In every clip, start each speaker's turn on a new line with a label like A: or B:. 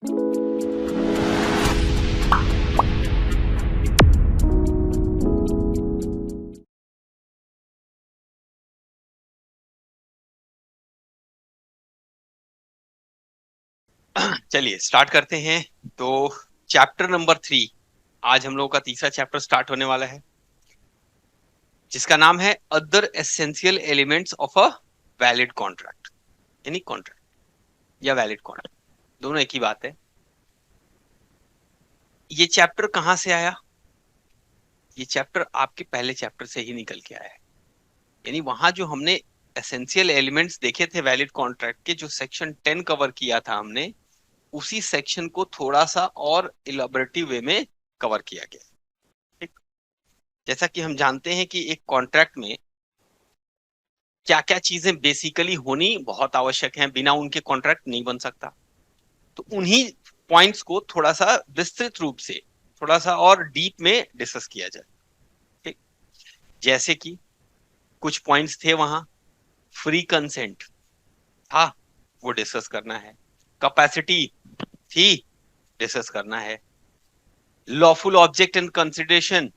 A: चलिए स्टार्ट करते हैं। तो चैप्टर नंबर 3, आज हम लोगों का तीसरा चैप्टर स्टार्ट होने वाला है, जिसका नाम है other essential elements of a valid contract. यानी कॉन्ट्रैक्ट या वैलिड कॉन्ट्रैक्ट दोनों एक ही बात है। ये चैप्टर कहां से आया? ये चैप्टर आपके पहले चैप्टर से ही निकल के आया है। यानी वहां जो हमने एसेंशियल एलिमेंट्स देखे थे वैलिड कॉन्ट्रैक्ट के, जो सेक्शन 10 कवर किया था हमने, उसी सेक्शन को थोड़ा सा और इलाबोरेटिव वे में कवर किया गया। ठीक, जैसा कि हम जानते हैं कि एक कॉन्ट्रैक्ट में क्या क्या चीजें बेसिकली होनी बहुत आवश्यक हैं, बिना उनके कॉन्ट्रैक्ट नहीं बन सकता। तो उन्हीं पॉइंट्स को थोड़ा सा विस्तृत रूप से, थोड़ा सा और डीप में डिस्कस किया जाए। ठीक, जैसे कि कुछ पॉइंट्स थे वहां, फ्री कंसेंट था, वो डिस्कस करना है। कैपेसिटी थी, डिस्कस करना है। लॉफुल ऑब्जेक्ट एंड कंसिडरेशन,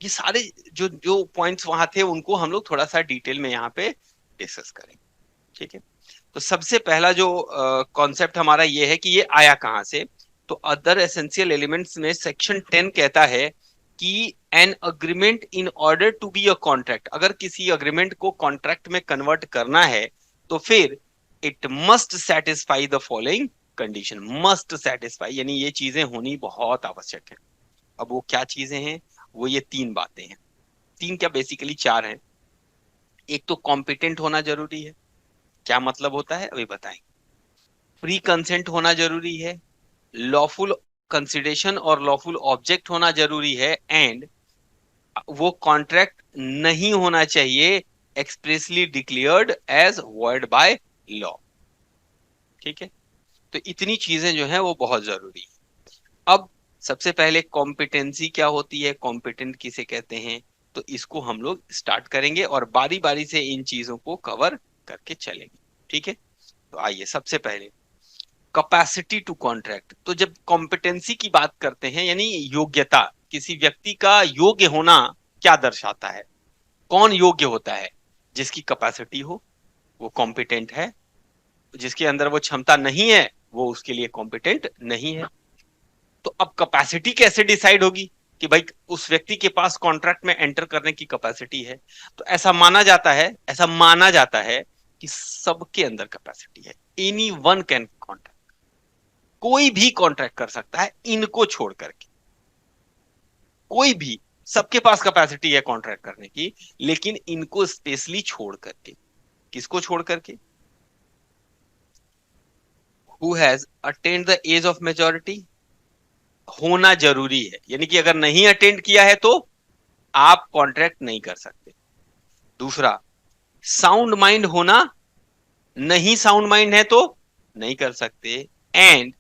A: ये सारे जो जो पॉइंट्स वहां थे उनको हम लोग थोड़ा सा डिटेल में यहाँ पे डिस्कस करेंगे। ठीक है, तो सबसे पहला जो कॉन्सेप्ट हमारा ये है कि ये आया कहां से। तो अदर एसेंशियल एलिमेंट्स में सेक्शन 10 कहता है कि an agreement in order to be a contract, अगर किसी अग्रीमेंट को कॉन्ट्रैक्ट में कन्वर्ट करना है तो फिर it must satisfy the following condition. Must satisfy यानी ये चीजें होनी बहुत आवश्यक है। अब वो क्या चीजें हैं? वो ये तीन बातें हैं, तीन क्या बेसिकली चार हैं। एक तो कॉम्पिटेंट होना जरूरी है। क्या मतलब होता है अभी बताएं। फ्री कंसेंट होना जरूरी है, लॉफुल कंसिडरेशन और लॉफुल ऑब्जेक्ट होना जरूरी है, एंड वो कॉन्ट्रैक्ट नहीं होना चाहिए expressly declared as void by law. ठीक है, तो इतनी चीजें जो है वो बहुत जरूरी है। अब सबसे पहले कॉम्पिटेंसी क्या होती है, कॉम्पिटेंट किसे कहते हैं, तो इसको हम लोग स्टार्ट करेंगे और बारी बारी से इन चीजों को कवर करके चलेंगे। ठीक है, तो आइए सबसे पहले कैपेसिटी टू कॉन्ट्रैक्ट। तो जब कॉम्पिटेंसी की बात करते हैं यानी योग्यता, किसी व्यक्ति का योग्य होना क्या दर्शाता है? कौन योग्य होता है? जिसकी कैपेसिटी हो वो कॉम्पिटेंट है, जिसके अंदर वो क्षमता नहीं है वो उसके लिए कॉम्पिटेंट नहीं है। तो अब कैपेसिटी कैसे डिसाइड होगी कि भाई उस व्यक्ति के पास कॉन्ट्रैक्ट में एंटर करने की कैपेसिटी है? तो ऐसा माना जाता है कि सबके अंदर कैपेसिटी है। एनी वन कैन कॉन्ट्रैक्ट, कोई भी कॉन्ट्रैक्ट कर सकता है इनको छोड़ करके। कोई भी, सबके पास कैपेसिटी है कॉन्ट्रैक्ट करने की, लेकिन इनको स्पेशली छोड़ करके। किसको छोड़ करके? Who has attained the age of majority होना जरूरी है, यानी कि अगर नहीं अटेंड किया है तो आप कॉन्ट्रैक्ट नहीं कर सकते। दूसरा, साउंड माइंड होना, नहीं साउंड माइंड है तो नहीं कर सकते। एंड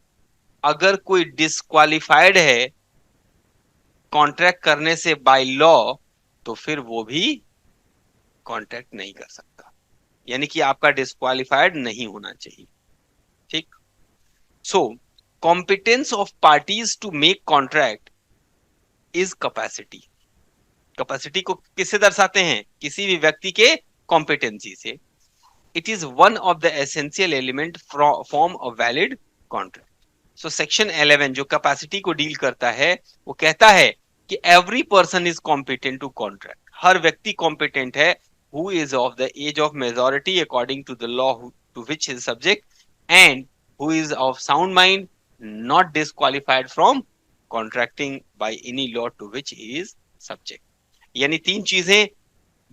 A: अगर कोई डिस्क्वालिफाइड है कॉन्ट्रैक्ट करने से बाय लॉ तो फिर वो भी कॉन्ट्रैक्ट नहीं कर सकता, यानी कि आपका डिस्क्वालिफाइड नहीं होना चाहिए। ठीक, so competence of parties to make contract is capacity. Capacity को किससे दर्शाते हैं? किसी भी व्यक्ति के कॉम्पिटेंसी से। It is one of the essential element form a valid contract. So section 11 जो कैपेसिटी को डील करता है वो कहता है कि every person is competent to contract. हर व्यक्ति कॉम्पिटेंट है who is of the age of majority according to the law to which is subject, and who is of sound mind, not disqualified from contracting by any law to which he is subject. यानी तीन चीजें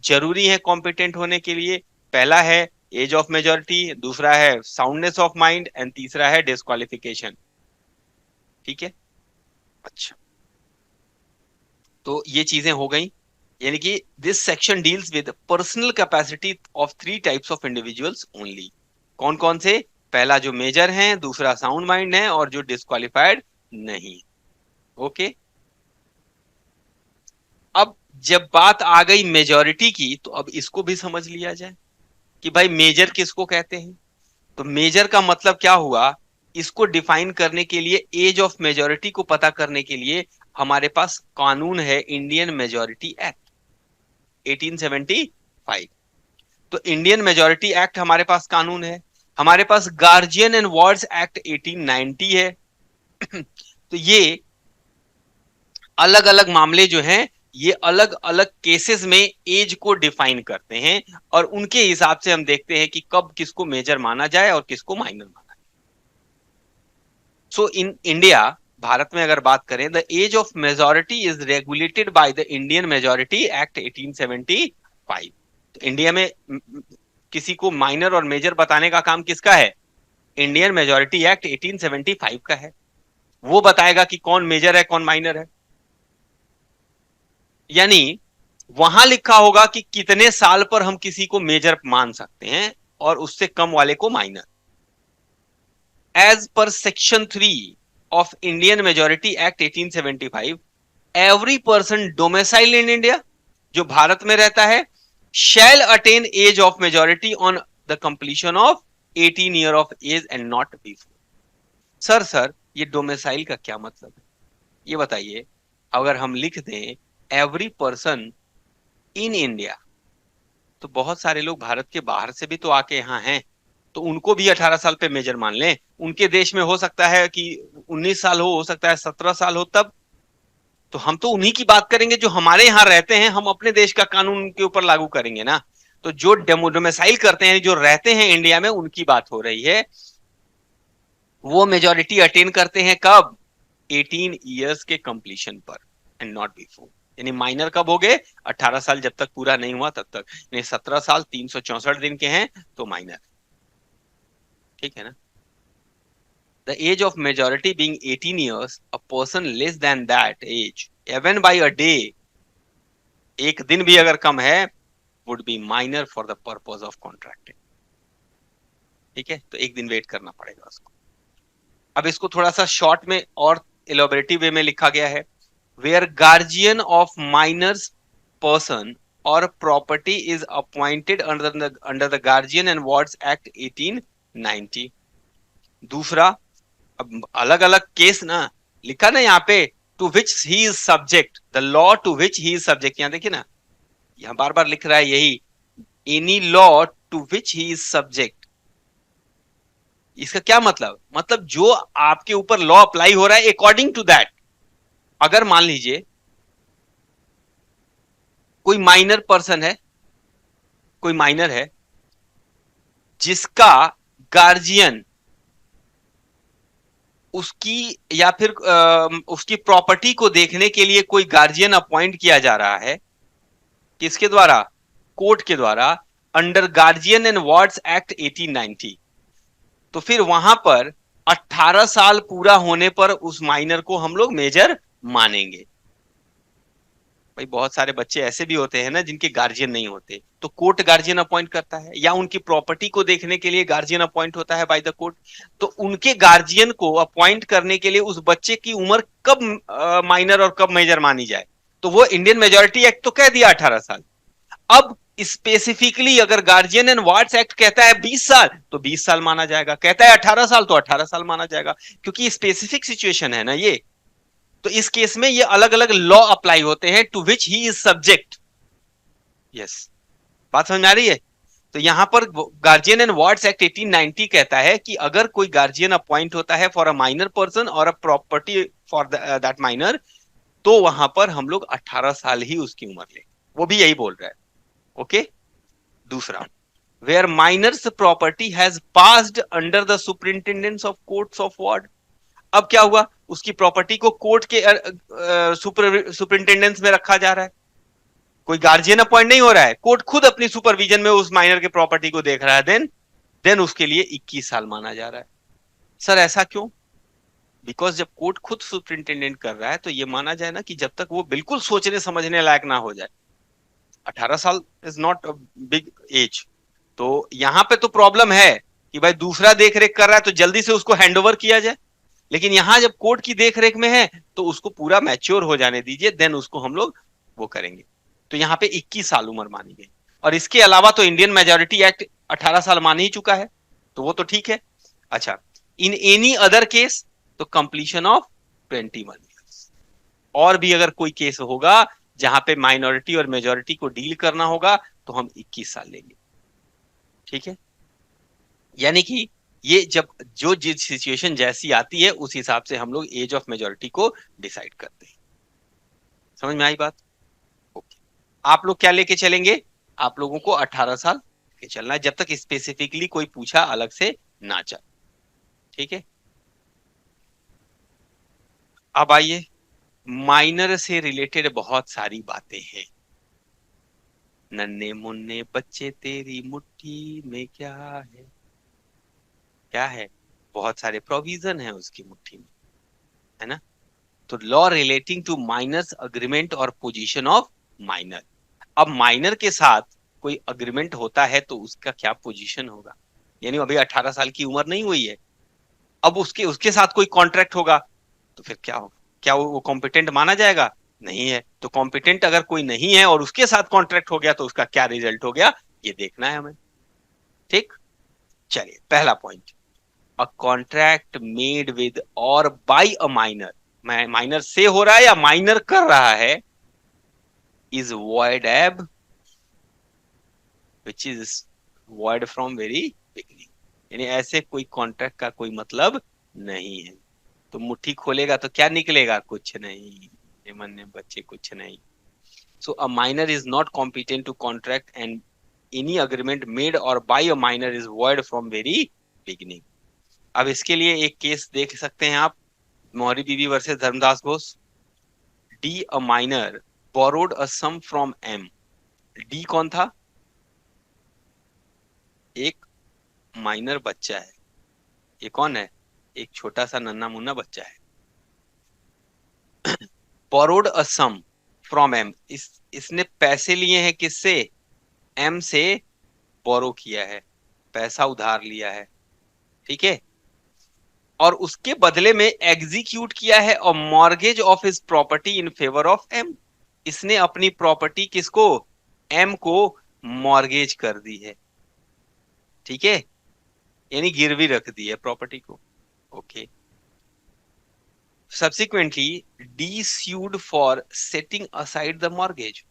A: जरूरी है competent होने के लिए। पहला है एज ऑफ मेजोरिटी, दूसरा है साउंडनेस ऑफ माइंड, एंड तीसरा है डिस्क्वालिफिकेशन। ठीक है, अच्छा, तो ये चीजें हो गई। यानी कि this section deals with personal capacity of three types of individuals only. कौन कौन से? पहला जो मेजर है, दूसरा साउंड माइंड है, और जो डिस्क्वालिफाइड नहीं। ओके, अब जब बात आ गई मेजोरिटी की तो अब इसको भी समझ लिया जाए कि भाई मेजर किसको कहते हैं। तो मेजर का मतलब क्या हुआ इसको डिफाइन करने के लिए, एज ऑफ मेजोरिटी को पता करने के लिए हमारे पास कानून है, इंडियन मेजोरिटी एक्ट 1875। तो इंडियन मेजोरिटी एक्ट हमारे पास कानून है। हमारे पास गार्जियन एंड वार्ड्स एक्ट 1890 है। तो ये अलग अलग मामले जो हैं, ये अलग अलग केसेस में एज को डिफाइन करते हैं, और उनके हिसाब से हम देखते हैं कि कब किसको मेजर माना जाए और किसको माइनर माना जाए। सो इन इंडिया, भारत में अगर बात करें, the age of majority is regulated by the Indian Majority Act 1875। तो इंडिया में किसी को माइनर और मेजर बताने का काम किसका है? इंडियन मेजोरिटी एक्ट 1875 का है। वो बताएगा कि कौन मेजर है कौन माइनर है। यानी वहां लिखा होगा कि कितने साल पर हम किसी को मेजर मान सकते हैं और उससे कम वाले को minor. As per section 3 of Indian Majority Act 1875, every person domicile in India, जो भारत में रहता है, shall attain age of majority on the completion of 18 year of age and not before. Sir ये डोमिसाइल का क्या मतलब है, ये बताइए। अगर हम लिख दें एवरी पर्सन इन इंडिया, तो बहुत सारे लोग भारत के बाहर से भी तो आके यहाँ हैं, तो उनको भी 18 साल पे मेजर मान लें। उनके देश में हो सकता है कि 19 साल हो सकता है 17 साल हो, तब तो हम तो उन्हीं की बात करेंगे जो हमारे यहाँ रहते हैं, हम अपने देश का कानून उनके ऊपर लागू करेंगे ना। तो जो डोमिसाइल करते हैं, जो रहते हैं इंडिया में, उनकी बात हो रही है। वो मेजोरिटी अटेन करते हैं कब? 18 ईयर्स के कंप्लीशन पर एंड नॉट बिफोर। यानी माइनर कब हो गए? 18 साल जब तक पूरा नहीं हुआ तब तक। यानी 17 साल 364 दिन के हैं तो माइनर। ठीक है ना? The age of majority being 18 years, a person less than that age, even by a day, एक दिन भी अगर कम है, would be minor for the purpose of contracting। ठीक है, तो एक दिन वेट करना पड़ेगा उसको। अब इसको थोड़ा सा शॉर्ट में और इलोबरेटिव वे में लिखा गया है। Where guardian of minor's person or property is appointed under the Guardian and Wards Act 1890। दूसरा, अब अलग अलग केस ना लिखा ना यहाँ पे, to which he is subject, the law to which he is subject. यहाँ देखिए ना, यहाँ बार बार लिख रहा है यही, any law to which he is subject. इसका क्या मतलब? मतलब जो आपके ऊपर लॉ अप्लाई हो रहा है अकॉर्डिंग टू दैट। अगर मान लीजिए कोई माइनर पर्सन है, कोई माइनर है जिसका गार्जियन उसकी या फिर उसकी प्रॉपर्टी को देखने के लिए कोई गार्जियन अपॉइंट किया जा रहा है, किसके द्वारा? कोर्ट के द्वारा, under Guardian and Wards Act 1890। तो फिर वहां पर 18 साल पूरा होने पर उस माइनर को हम लोग मेजर मानेंगे। भाई बहुत सारे बच्चे ऐसे भी होते हैं ना जिनके गार्जियन नहीं होते, तो कोर्ट गार्जियन अपॉइंट करता है, या उनकी प्रॉपर्टी को देखने के लिए गार्जियन अपॉइंट होता है बाय द कोर्ट। तो उनके गार्जियन को अपॉइंट करने के लिए उस बच्चे की उम्र कब माइनर और कब मेजर मानी जाए? तो वो इंडियन मेजोरिटी एक्ट तो कह दिया 18 साल। अब स्पेसिफिकली अगर गार्जियन एंड वार्ड्स एक्ट कहता है 20 साल, तो 20 साल माना जाएगा। कहता है 18 साल, तो 18 साल माना जाएगा, क्योंकि स्पेसिफिक सिचुएशन है ना ये। तो इस केस में ये अलग अलग लॉ अप्लाई होते हैं to which he is subject. Yes, बात समझ में आ रही है? तो यहां पर गार्जियन एंड वार्ड्स एक्ट 1890 कहता है कि अगर कोई गार्जियन अपॉइंट होता है फॉर अ माइनर पर्सन और a property for that minor, तो वहां पर हम लोग 18 साल ही उसकी उम्र ले। वो भी यही बोल रहा है। ओके। दूसरा, where minor's property has passed under the superintendence of courts of ward. अब क्या हुआ? उसकी प्रॉपर्टी को कोर्ट के सुपरिंटेंडेंस में रखा जा रहा है, कोई गार्जियन अपॉइंट नहीं हो रहा है, कोर्ट खुद अपनी सुपरविजन में उस माइनर के प्रॉपर्टी को देख रहा है। देन उसके लिए 21 साल माना जा रहा है। सर ऐसा क्यों? बिकॉज जब कोर्ट खुद सुपरिंटेंडेंट कर रहा है तो ये माना जाए ना कि जब तक वो बिल्कुल सोचने समझने लायक ना हो जाए। 18 साल इज नॉट बिग एज। तो यहां पे तो प्रॉब्लम है कि भाई दूसरा देख रेख कर रहा है तो जल्दी से उसको हैंडओवर किया जाए, लेकिन यहां जब कोर्ट की देख रेख में है तो उसको पूरा मैच्योर हो जाने दीजिए, देन उसको हम लोग वो करेंगे। तो यहाँ पे 21 साल उम्र मानी गई। और इसके अलावा तो इंडियन मेजोरिटी एक्ट 18 साल मान ही चुका है, तो वो तो ठीक है। अच्छा, इन एनी अदर केस तो कंप्लीशन ऑफ 21 ईयर्स। और भी अगर कोई केस होगा जहां पे माइनॉरिटी और मेजोरिटी को डील करना होगा तो हम 21 साल लेंगे। ठीक है, यानी कि ये जब जो जिस सिचुएशन जैसी आती है उस हिसाब से हम लोग एज ऑफ मेजोरिटी को डिसाइड करते हैं। समझ में आई बात? ओके। आप लोग क्या लेके चलेंगे? आप लोगों को 18 साल लेके चलना है, जब तक स्पेसिफिकली कोई पूछा अलग से ना जाए। ठीक है, अब आइए, माइनर से रिलेटेड बहुत सारी बातें हैं। नन्हे मुन्ने बच्चे तेरी मुट्ठी में क्या है? क्या है? बहुत सारे प्रोविजन है उसकी मुट्ठी में, है ना? तो law relating to miners agreement और पोजीशन ऑफ माइनर। अब माइनर के साथ कोई अग्रीमेंट होता है तो उसका क्या पोजीशन होगा? यानी अभी 18 साल की उम्र नहीं हुई है, अब उसके उसके साथ कोई कॉन्ट्रैक्ट होगा तो फिर क्या होगा? क्या वो कॉम्पिटेंट माना जाएगा? नहीं है। तो कॉम्पिटेंट अगर कोई नहीं है और उसके साथ कॉन्ट्रैक्ट हो गया तो उसका क्या रिजल्ट हो गया, ये देखना है हमें। ठीक, चलिए पहला point, a contract made with और बाय अ माइनर, माइनर से हो रहा है या माइनर कर रहा है, इज वॉइड एब which is void from very beginning. यानी ऐसे कोई कॉन्ट्रैक्ट का कोई मतलब नहीं है। तो मुट्ठी खोलेगा तो क्या निकलेगा? कुछ नहीं। ये मन में बच्चे कुछ नहीं। So a minor is not competent to contract and any agreement made or by a minor is void from very beginning. अब इसके लिए एक केस देख सकते हैं आप, Mohori Bibee versus Dharmodas Ghosh. D a minor borrowed a sum from M. D कौन था? एक माइनर बच्चा है। ये कौन है? एक छोटा सा नन्ना मुन्ना बच्चा है। Borrowed a sum from M, इसने पैसे लिए हैं किससे? एम से बोरो किया है, पैसा उधार लिया है। ठीक है, और उसके बदले में एग्जीक्यूट किया है और mortgage of his property in favour of M. इसने अपनी प्रॉपर्टी किसको? एम को मॉर्गेज कर दी है। ठीक है, यानी गिरवी रख दी है प्रॉपर्टी को। Okay, subsequently D sued for setting aside the mortgage.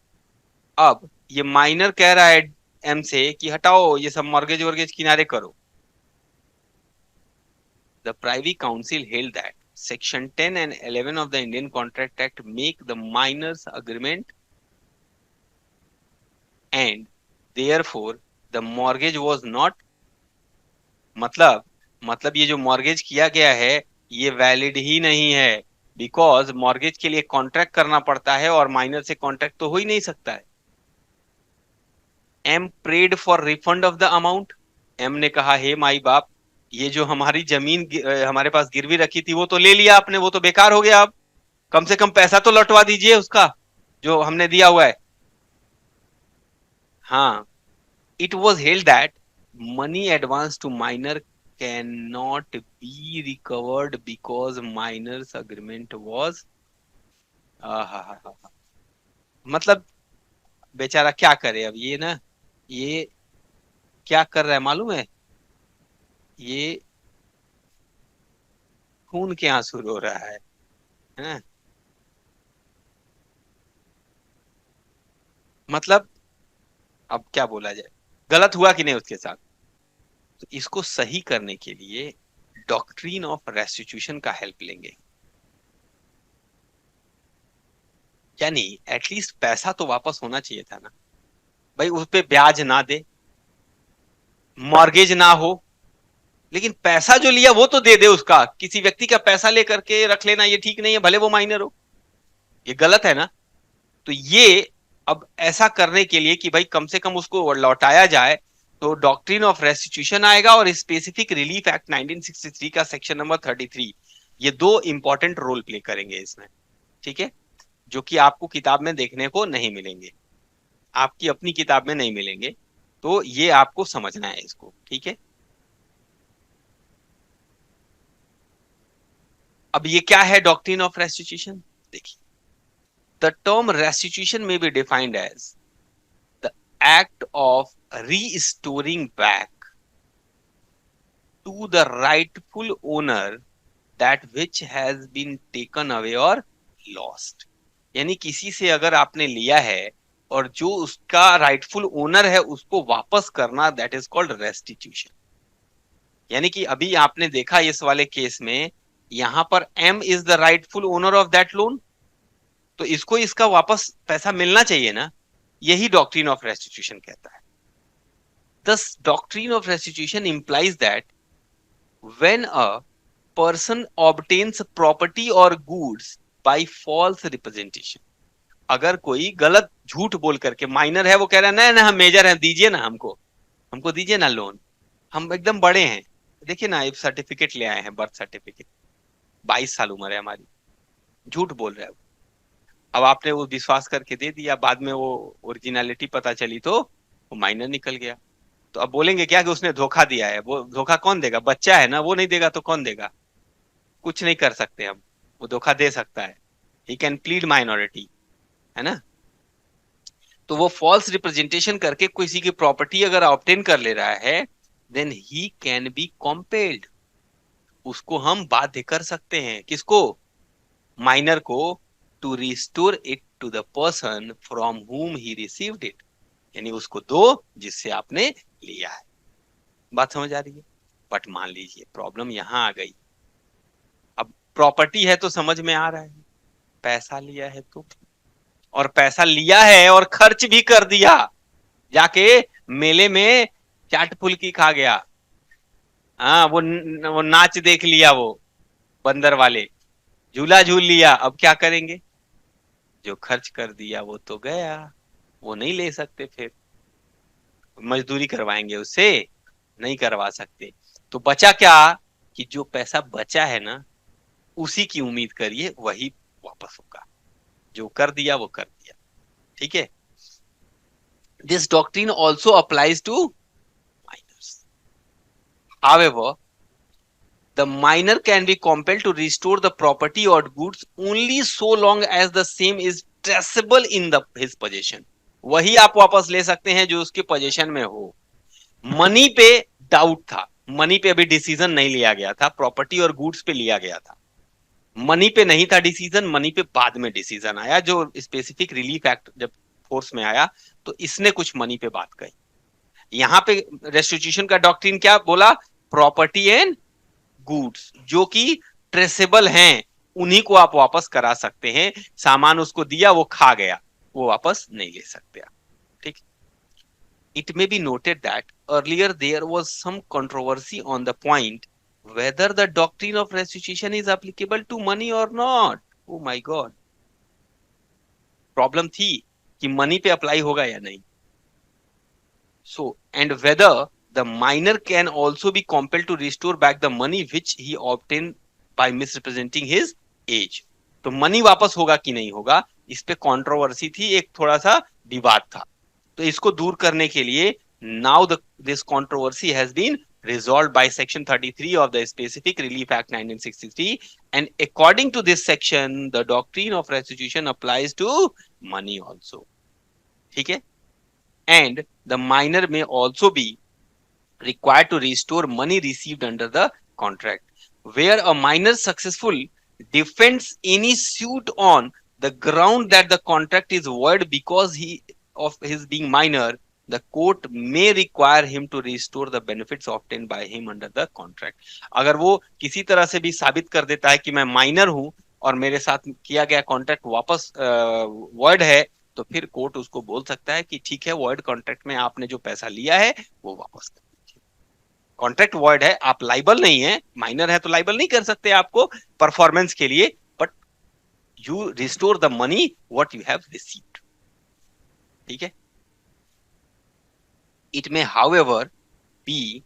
A: अब ये माइनर कह रहा है एम से कि हटाओ ये सब मॉर्गेज वर्गेज किनारे करो। The Privy Council held that Section 10 and 11 of the Indian Contract Act make the minors agreement and therefore the mortgage was not, मतलब ये जो मॉर्गेज किया गया है ये वैलिड ही नहीं है, बिकॉज मॉर्गेज के लिए कॉन्ट्रैक्ट करना पड़ता है और माइनर से कॉन्ट्रैक्ट तो हो ही नहीं सकता है। M prayed for refund of the amount. M ने कहा हे माई बाप, ये जो हमारी जमीन हमारे पास गिरवी रखी थी वो तो ले लिया आपने, वो तो बेकार हो गया। अब कम से कम पैसा तो लौटवा दीजिए उसका जो हमने दिया हुआ है। हाँ, it was held that money advanced to minor can not be recovered because minor's agreement was, मतलब बेचारा क्या करे अब ये ना, ये क्या कर रहा है मालूम है? ये खून के आंसू रो रहा है ना? मतलब अब क्या बोला जाए, गलत हुआ कि नहीं उसके साथ। तो इसको सही करने के लिए डॉक्ट्रिन ऑफ रेस्टिट्यूशन का हेल्प लेंगे। यानी एटलीस्ट पैसा तो वापस होना चाहिए था ना भाई, उस पे ब्याज ना दे, मॉर्गेज ना हो, लेकिन पैसा जो लिया वो तो दे दे। उसका किसी व्यक्ति का पैसा लेकर के रख लेना ये ठीक नहीं है, भले वो माइनर हो, ये गलत है ना? तो ये अब ऐसा करने के लिए कि भाई कम से कम उसको लौटाया जाए, तो डॉक्ट्रिन ऑफ रेस्टिट्यूशन आएगा और स्पेसिफिक रिलीफ एक्ट 1963 का सेक्शन नंबर 33, ये दो इंपॉर्टेंट रोल प्ले करेंगे इसमें। ठीक है, जो कि आपको किताब में देखने को नहीं मिलेंगे, आपकी अपनी किताब में नहीं मिलेंगे। तो ये आपको समझना है इसको। ठीक है, अब ये क्या है डॉक्ट्रिन ऑफ रेस्टिट्यूशन? देखिए, द टर्म रेस्टिट्यूशन में be defined as the act of restoring back to the rightful owner that which has been taken away or lost। यानी किसी से अगर आपने लिया है और जो उसका राइटफुल ओनर है उसको वापस करना, दैट इज कॉल्ड रेस्टिट्यूशन। यानी कि अभी आपने देखा इस वाले केस में यहां पर M is the rightful owner of that loan, तो इसको इसका वापस पैसा मिलना चाहिए ना। यही डॉक्ट्रिन ऑफ रेस्टिट्यूशन कहता है। Thus doctrine of restitution implies that when a person obtains property or goods by false representation, अगर कोई गलत झूठ बोल करके, माइनर है वो कह रहा है ना हम मेजर हैं, दीजिए ना हमको, हमको दीजिए ना लोन, हम एकदम बड़े हैं, देखिए ना एक सर्टिफिकेट ले आए हैं, बर्थ सर्टिफिकेट, 22 साल उम्र है हमारी, झूठ बोल रहा है वो। अब आपने वो विश्वास करके दे दिया, बाद में वो ओरिजिनलिटी पता चली तो वो माइनर निकल गया। तो अब बोलेंगे क्या कि उसने धोखा दिया है। वो धोखा कौन देगा? बच्चा है ना, वो नहीं देगा तो कौन देगा? कुछ नहीं कर सकते हम, वो धोखा दे सकता है, ही कैन प्लीड माइनॉरिटी, है ना। तो वो फॉल्स रिप्रेजेंटेशन करके किसी की प्रॉपर्टी अगर ऑब्टेन कर ले रहा है, then he can be compelled, उसको हम बाध्य कर सकते हैं, किसको? माइनर को, to restore it to the person from whom he received it, यानी उसको दो जिससे आपने लिया है। बात समझ आ रही है? बट मान लीजिए प्रॉब्लम यहां आ गई। अब प्रॉपर्टी है तो समझ में आ रहा है, पैसा लिया है तो, और पैसा लिया है और खर्च भी कर दिया, जाके मेले में चाट फुल्की खा गया, हाँ वो नाच देख लिया, वो बंदर वाले झूला झूल लिया। अब क्या करेंगे? जो खर्च कर दिया वो तो गया, वो नहीं ले सकते, फिर मजदूरी करवाएंगे उससे, नहीं करवा सकते। तो बचा क्या कि जो पैसा बचा है ना, उसी की उम्मीद करिए वही वापस होगा, जो कर दिया वो कर दिया। ठीक है। This doctrine also applies to miners. However, the minor can be compelled to restore the property or goods only so long as the same is traceable in his possession। वही आप वापस ले सकते हैं जो उसके पोजेशन में हो। मनी पे डाउट था, मनी पे अभी डिसीजन नहीं लिया गया था, प्रॉपर्टी और गुड्स पे लिया गया था। मनी पे नहीं था डिसीजन, मनी पे बाद में डिसीजन आया, जो स्पेसिफिक रिलीफ एक्ट जब फोर्स में आया तो इसने कुछ मनी पे बात कही। यहां पे रेस्टिट्यूशन का डॉक्ट्रिन क्या बोला? प्रॉपर्टी एंड गुड्स जो कि ट्रेसेबल हैं, उन्हीं को आप वापस करा सकते हैं। सामान उसको दिया, वो खा गया, वो वापस नहीं ले सकते आप। ठीक। It may be noted that earlier there was some controversy on the point whether the doctrine of restitution is applicable to money or not। Oh my God, problem थी कि मनी पे अप्लाई होगा या नहीं। So and whether the minor can also be compelled to restore back the money which he obtained by misrepresenting his age। तो money वापस होगा कि नहीं होगा, इस पे कंट्रोवर्सी थी, एक थोड़ा सा विवाद था। तो इसको दूर करने के लिए now this controversy has been resolved by section 33 of the specific relief act 1963, and according to this section the doctrine of restitution applies to money also। ठीक है। and the minor may also be required to restore money received under the contract where a minor successful defends any suit on the ground that the contract is void because of his being minor, the court may require him to restore the benefits obtained by him under the contract। अगर वो किसी तरह से भी साबित कर देता है कि मैं माइनर हूं और मेरे साथ किया गया कॉन्ट्रैक्ट वापस वर्ड है, तो फिर कोर्ट उसको बोल सकता है कि ठीक है, वर्ड कॉन्ट्रैक्ट में आपने जो पैसा लिया है वो वापस कर दीजिए। कॉन्ट्रैक्ट वर्ड है, आप लाइबल नहीं है, माइनर है तो लाइबल नहीं कर सकते आपको परफॉर्मेंस के लिए, but you restore the money what you have received. ठीक है। It may however be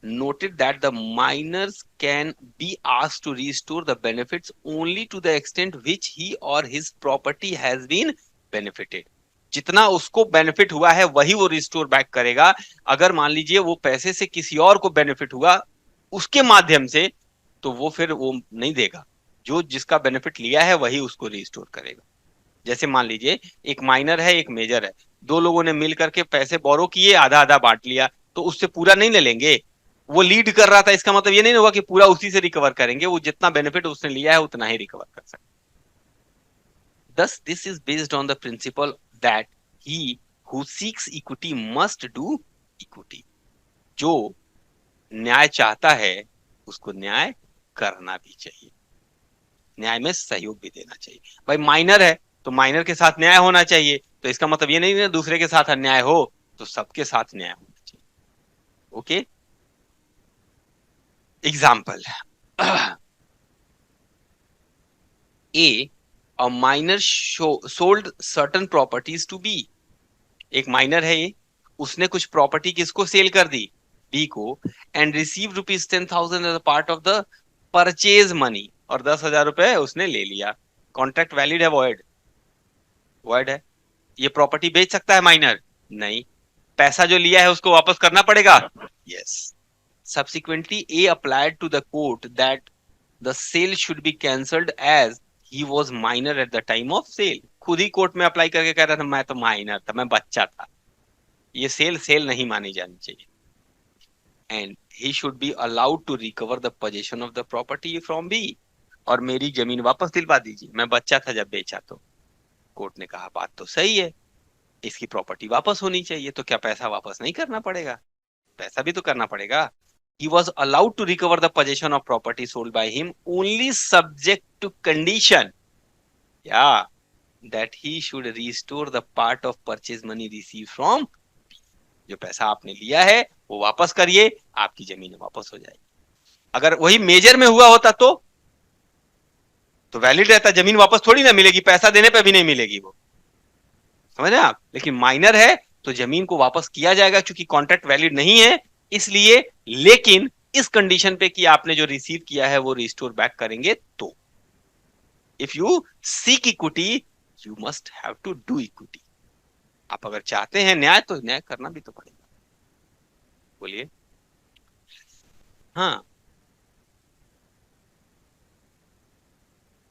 A: noted that the minors can be asked to restore the benefits only to the extent which he or his property has been benefited। जितना उसको benefit हुआ है वही वो restore back करेगा। अगर मान लीजिए वो पैसे से किसी और को बेनिफिट हुआ उसके माध्यम से, तो वो फिर वो नहीं देगा, जो जिसका बेनिफिट लिया है वही उसको रिस्टोर करेगा। जैसे मान लीजिए एक माइनर है एक मेजर है, दो लोगों ने मिल करके पैसे बोरो किए, आधा आधा बांट लिया, तो उससे पूरा नहीं ले लेंगे, वो लीड कर रहा था, इसका मतलब ये नहीं होगा कि पूरा उसी से रिकवर करेंगे, वो जितना बेनिफिट उसने लिया है उतना ही रिकवर कर सकते। Thus, this is based on the principle that he who seeks equity must do equity. जो न्याय चाहता है उसको न्याय करना भी चाहिए, न्याय में सहयोग भी देना चाहिए। भाई माइनर है तो माइनर के साथ न्याय होना चाहिए, तो इसका मतलब ये नहीं है दूसरे के साथ अन्याय हो, तो सबके साथ न्याय होना चाहिए। Okay, example A, a minor sold certain properties to B. एक माइनर है ये, उसने कुछ प्रॉपर्टी किसको सेल कर दी, बी को, and receive ₹10,000 as a part of the purchase money, और 10,000 रुपए उसने ले लिया। कॉन्ट्रैक्ट वैलिड है वॉइड? वॉइड है। ये प्रॉपर्टी बेच सकता है माइनर? नहीं। पैसा जो लिया है उसको वापस करना पड़ेगा? Yes. Subsequently A applied to the court that the sale should be cancelled as he was minor at the time of sale. खुद ही कोर्ट में अप्लाई करके कह रहा था मैं तो माइनर था, मैं बच्चा था, ये सेल सेल नहीं मानी जानी चाहिए, and he should be allowed to recover the position of the property from B, और मेरी जमीन वापस दिलवा दीजिए, मैं बच्चा था जब बेचा। तो कोर्ट ने कहा बात तो सही है, इसकी प्रॉपर्टी वापस होनी चाहिए, तो क्या पैसा वापस नहीं करना पड़ेगा? पैसा भी तो करना पड़ेगा। He was allowed to recover the position of property sold by him only subject to condition, या that he should restore the part of purchase money receive from, जो पैसा आपने लिया है वो वापस करिए, आपकी जमीन वापस हो जाएगी। अगर वही मेजर में हुआ होता तो वैलिड रहता, जमीन वापस थोड़ी ना मिलेगी, पैसा देने पे भी नहीं मिलेगी वो, समझ रहे आप? लेकिन माइनर है तो जमीन को वापस किया जाएगा, क्योंकि कॉन्ट्रैक्ट वैलिड नहीं है इसलिए। लेकिन इस कंडीशन पे कि आपने जो रिसीव किया है वो रिस्टोर बैक करेंगे। तो if you seek equity you must have to do equity. आप अगर चाहते हैं न्याय तो न्याय करना भी तो पड़ेगा। बोलिए। हाँ,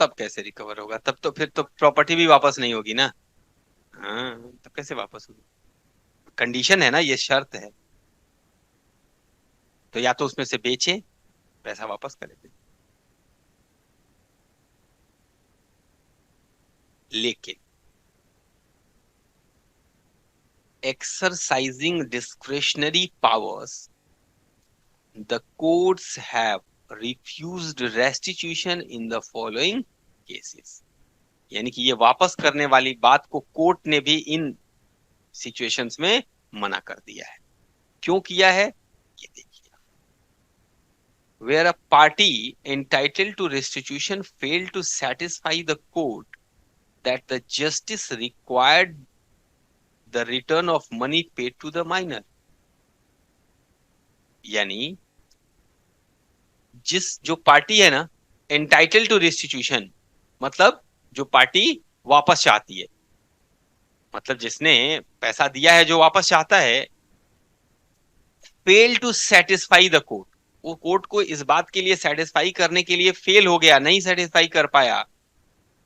A: तब कैसे रिकवर होगा? तब तो फिर तो प्रॉपर्टी भी वापस नहीं होगी ना। हाँ, तब कैसे वापस होगी? कंडीशन है ना, ये शर्त है। तो या तो उसमें से बेचे, पैसा वापस करे दे। लेकिन exercising discretionary powers, the courts have refused restitution in the following cases। यानी कि ये वापस करने वाली बात को कोर्ट ने भी इन सिचुएशंस में मना कर दिया है। क्यों किया है ये देखिए। Where a party entitled to restitution failed to satisfy the court that the justice required the return of money paid to the minor। यानी जो पार्टी है ना एंटाइटल टू रेस्टिट्यूशन, मतलब जो पार्टी वापस चाहती है, मतलब जिसने पैसा दिया है जो वापस चाहता है, fail to satisfy the court, वो कोर्ट को इस बात के लिए सेटिस्फाई करने के लिए फेल हो गया, नहीं सेटिस्फाई कर पाया।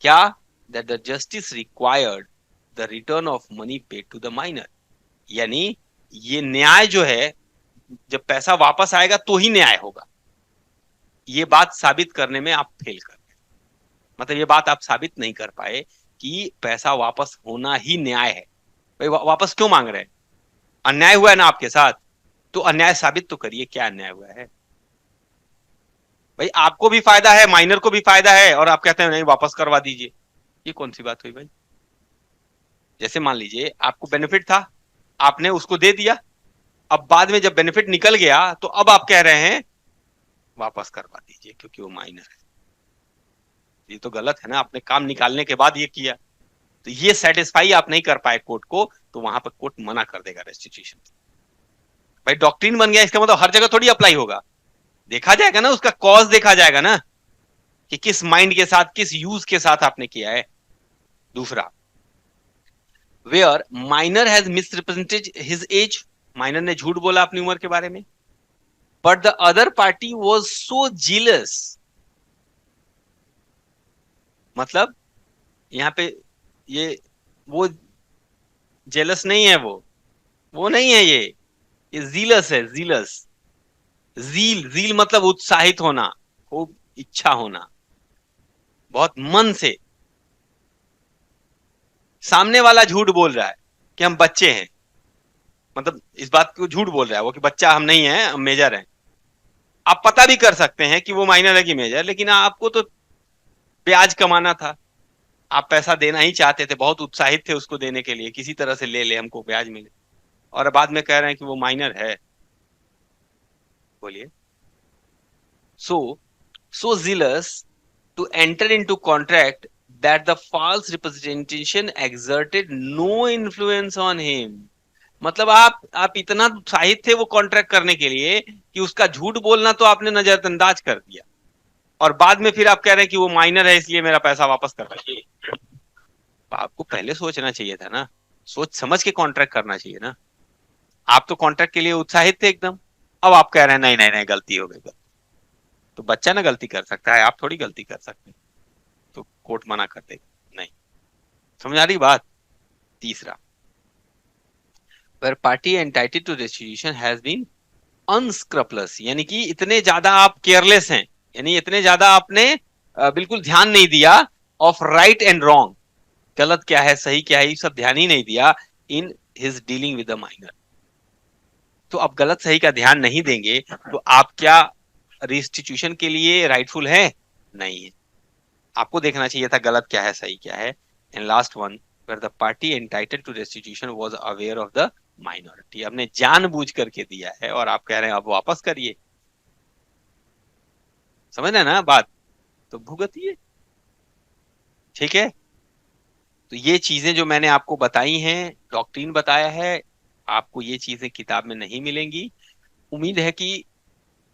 A: क्या? That the justice required the return of money paid to the minor. यानी ये न्याय जो है, जब पैसा वापस आएगा तो ही न्याय होगा, ये बात साबित करने में आप फेल कर गए। मतलब ये बात आप साबित नहीं कर पाए कि पैसा वापस होना ही न्याय है। भाई वापस क्यों मांग रहे हैं? अन्याय हुआ है ना आपके साथ, तो अन्याय साबित तो करिए, क्या अन्याय हुआ है? भाई आपको भी फायदा है, माइनर को भी फायदा है, और आप कहते हैं नहीं वापस करवा दीजिए, ये कौन सी बात हुई भाई? जैसे मान लीजिए आपको बेनिफिट था, आपने उसको दे दिया, अब बाद में जब बेनिफिट निकल गया तो अब आप कह रहे हैं वापस करवा दीजिए क्योंकि वो माइनर है। ये तो गलत है ना, आपने काम निकालने के बाद ये किया, तो ये सेटिस्फाई आप नहीं कर पाए कोर्ट को, तो वहां पर कोर्ट मना कर देगा रेस्टिट्यूशन। भाई डॉक्ट्रिन बन गया, इसका मतलब हर जगह थोड़ी अप्लाई होगा, देखा जाएगा ना, उसका कॉज देखा जाएगा ना, कि किस माइंड के साथ, किस यूज के साथ आपने किया है। दूसरा, where minor has misrepresented his age, minor ने झूठ बोला अपनी उम्र के बारे में, but the other party was so jealous, मतलब यहाँ पे ये वो जेलस नहीं है, वो नहीं है, ये जीलस है, जीलस। जील, जील मतलब उत्साहित होना, खूब इच्छा होना, बहुत मन से। सामने वाला झूठ बोल रहा है कि हम बच्चे हैं, मतलब इस बात को झूठ बोल रहा है वो कि बच्चा हम नहीं है, हम मेजर हैं। आप पता भी कर सकते हैं कि वो माइनर है कि मेजर, लेकिन आपको तो ब्याज कमाना था, आप पैसा देना ही चाहते थे, बहुत उत्साहित थे उसको देने के लिए, किसी तरह से ले ले हमको ब्याज मिले, और बाद में कह रहे हैं कि वो माइनर है। बोलिए। सो so zealous to enter into contract that the false representation exerted no influence on him। मतलब आप इतना उत्साहित थे वो कॉन्ट्रैक्ट करने के लिए कि उसका झूठ बोलना तो आपने नजरअंदाज कर दिया, और बाद में फिर आप कह रहे हैं कि वो माइनर है इसलिए मेरा पैसा वापस कर दीजिए। आपको पहले सोचना चाहिए था ना, सोच समझ के कॉन्ट्रैक्ट करना चाहिए ना। आप तो कॉन्ट्रैक्ट के लिए उत्साहित थे एकदम, अब आप कह रहे हैं नहीं नहीं नहीं गलती हो गई। तो बच्चा ना गलती कर सकता है, आप थोड़ी गलती कर सकते हैं, तो कोर्ट मना कर देगा नहीं। समझ आ रही बात। तीसरा, where party entitled to restitution has been unscrupulous, यानी कि इतने ज्यादा आप केयरलेस हैं, यानी इतने ज्यादा आपने बिल्कुल ध्यान नहीं दिया ऑफ राइट एंड रॉन्ग, गलत क्या है सही क्या है ये सब ध्यान ही नहीं दिया in his dealing with the minor. तो अब गलत सही का ध्यान नहीं देंगे तो आप क्या रिस्टिट्यूशन के लिए राइटफुल है? नहीं है। आपको देखना चाहिए था गलत क्या है सही क्या है। And last one, where the party entitled to restitution was aware of the minority, आपने जानबूझ करके दिया है और आप कह रहे हैं अब वापस करिए। समझ रहे ना बात, तो भुगतिए। ठीक है, तो ये चीजें जो मैंने आपको बताई हैं, डॉक्ट्रिन बताया है, आपको ये चीजें किताब में नहीं मिलेंगी। उम्मीद है कि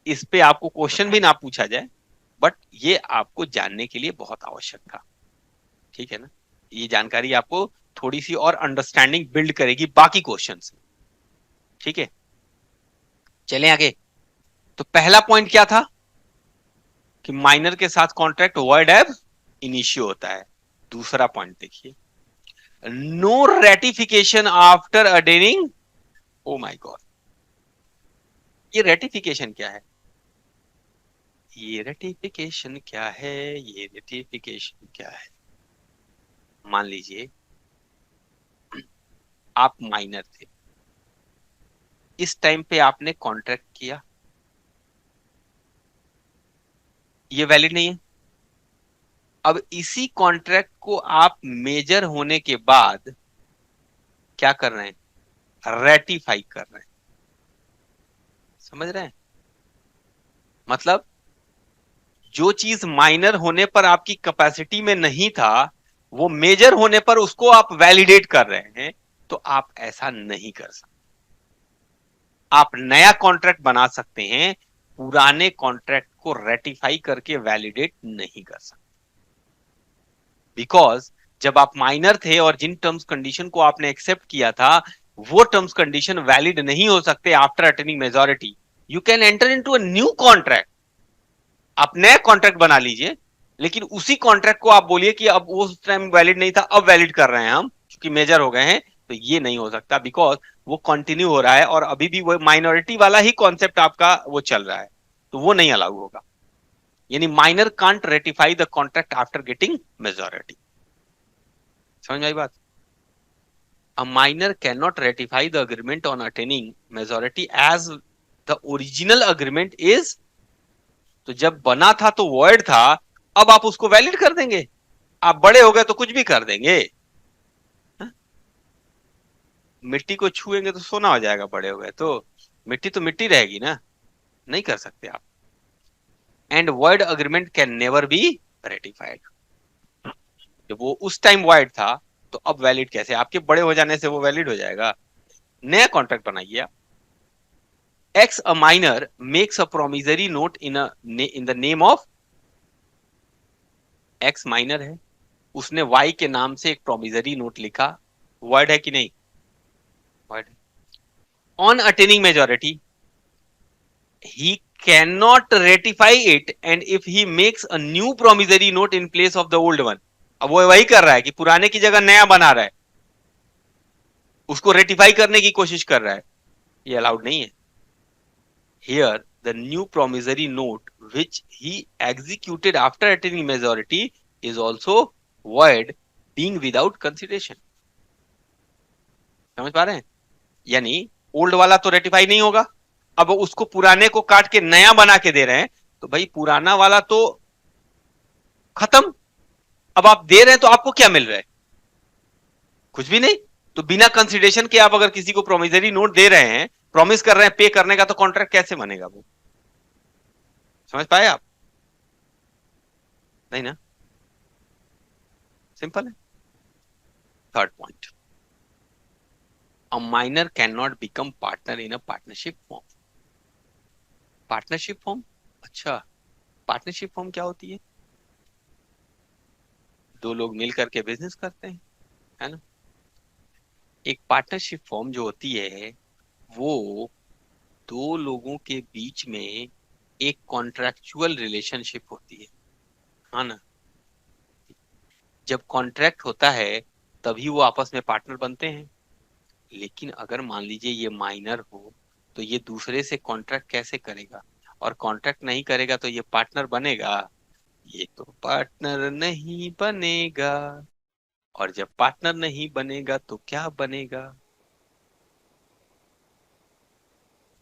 A: इस पे आपको क्वेश्चन भी ना पूछा जाए, बट ये आपको जानने के लिए बहुत आवश्यक था। ठीक है ना, ये जानकारी आपको थोड़ी सी और अंडरस्टैंडिंग बिल्ड करेगी बाकी क्वेश्चन से। ठीक है, चलें आगे। तो पहला पॉइंट क्या था कि माइनर के साथ कॉन्ट्रैक्ट वर्ड एब इनिशियो होता है। दूसरा पॉइंट देखिए, no ratification after attaining. Oh my God, ये रेटिफिकेशन क्या है? ये रेटिफिकेशन क्या है? ये रेटिफिकेशन क्या है? मान लीजिए आप माइनर थे, इस टाइम पे आपने कॉन्ट्रैक्ट किया, ये वैलिड नहीं है। अब इसी कॉन्ट्रैक्ट को आप मेजर होने के बाद क्या कर रहे हैं? रेटिफाई कर रहे हैं। समझ रहे हैं? मतलब जो चीज माइनर होने पर आपकी कैपेसिटी में नहीं था, वो मेजर होने पर उसको आप वैलिडेट कर रहे हैं। तो आप ऐसा नहीं कर सकते। आप नया कॉन्ट्रैक्ट बना सकते हैं, पुराने कॉन्ट्रैक्ट को रेटिफाई करके वैलिडेट नहीं कर सकते। बिकॉज जब आप माइनर थे और जिन टर्म्स कंडीशन को आपने एक्सेप्ट किया था, वो टर्म्स कंडीशन वैलिड नहीं हो सकते after attaining majority. You can enter into a new contract, आप नया कॉन्ट्रैक्ट बना लीजिए, लेकिन उसी कॉन्ट्रैक्ट को आप बोलिए कि अब वो उस टाइम वैलिड नहीं था अब वैलिड कर रहे हैं हम क्योंकि मेजर हो गए हैं। तो ये नहीं हो सकता, बिकॉज वो कंटिन्यू हो रहा है और अभी भी वो माइनॉरिटी वाला ही कॉन्सेप्ट आपका वो चल रहा है, तो वो नहीं अलाउ होगा। यानी minor can't ratify the contract after getting majority. समझ में आई बात? A minor cannot ratify the agreement on attaining majority as the original agreement is। तो जब बना था तो void था, अब आप उसको वैलिड कर देंगे? आप बड़े हो गए तो कुछ भी कर देंगे। हा? मिट्टी को छुएंगे तो सोना हो जाएगा, बड़े हो गए तो मिट्टी रहेगी ना, नहीं कर सकते आप। And void agreement can never be ratified। जब वो उस टाइम void था तो अब वैलिड कैसे? आपके बड़े हो जाने से वो वैलिड हो जाएगा? नया कॉन्ट्रैक्ट बनाइए आप। X, a minor, makes a promissory note in the name of X minor है, उसने Y के नाम से एक promissory note लिखा, वर्ड है कि नहीं? Word. On attaining majority, he cannot ratify it, and if he makes a new promissory note in place of the old one, अब वो वही कर रहा है कि पुराने की जगह नया बना रहा है, उसको रेटिफाई करने की कोशिश कर रहा है, ये अलाउड नहीं है। Here, the new promissory note which he executed after attaining majority is also void, being without consideration. समझ पा रहे हैं? यानी ओल्ड वाला तो रेटिफाई नहीं होगा, अब उसको पुराने को काट के नया बना के दे रहे हैं, तो भाई पुराना वाला तो खत्म, अब आप दे रहे हैं तो आपको क्या मिल रहा है? कुछ भी नहीं। तो बिना कंसिडरेशन के आप अगर किसी को प्रोमिसरी नोट दे रहे हैं, प्रॉमिस कर रहे हैं पे करने का, तो कॉन्ट्रैक्ट कैसे बनेगा? वो समझ पाए आप? नहीं ना, सिंपल है। Third point, a minor can not become partner in a partnership form. Partnership form, अच्छा, पार्टनरशिप फॉर्म क्या होती है? दो लोग मिल करके बिजनेस करते हैं, है ना। एक पार्टनरशिप फॉर्म जो होती है वो दो लोगों के बीच में एक कॉन्ट्रैक्चुअल रिलेशनशिप होती है, हाँ ना। जब कॉन्ट्रैक्ट होता है तभी वो आपस में पार्टनर बनते हैं। लेकिन अगर मान लीजिए ये माइनर हो, तो ये दूसरे से कॉन्ट्रैक्ट कैसे करेगा? और कॉन्ट्रैक्ट नहीं करेगा तो ये पार्टनर बनेगा? ये तो पार्टनर नहीं बनेगा। और जब पार्टनर नहीं बनेगा तो क्या बनेगा?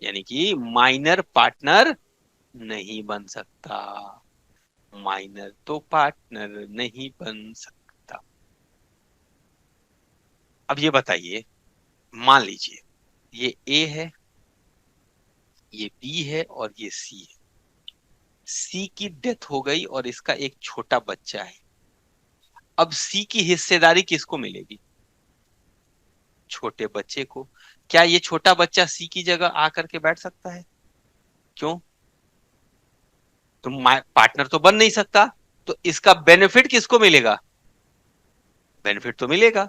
A: यानी कि माइनर पार्टनर नहीं बन सकता, माइनर तो पार्टनर नहीं बन सकता। अब ये बताइए, मान लीजिए ये ए है, ये बी है और ये सी है। सी की डेथ हो गई और इसका एक छोटा बच्चा है। अब सी की हिस्सेदारी किसको मिलेगी? छोटे बच्चे को। क्या ये छोटा बच्चा सी की जगह आकर के बैठ सकता है? क्यों? तो पार्टनर तो बन नहीं सकता, तो इसका बेनिफिट किसको मिलेगा? बेनिफिट तो मिलेगा।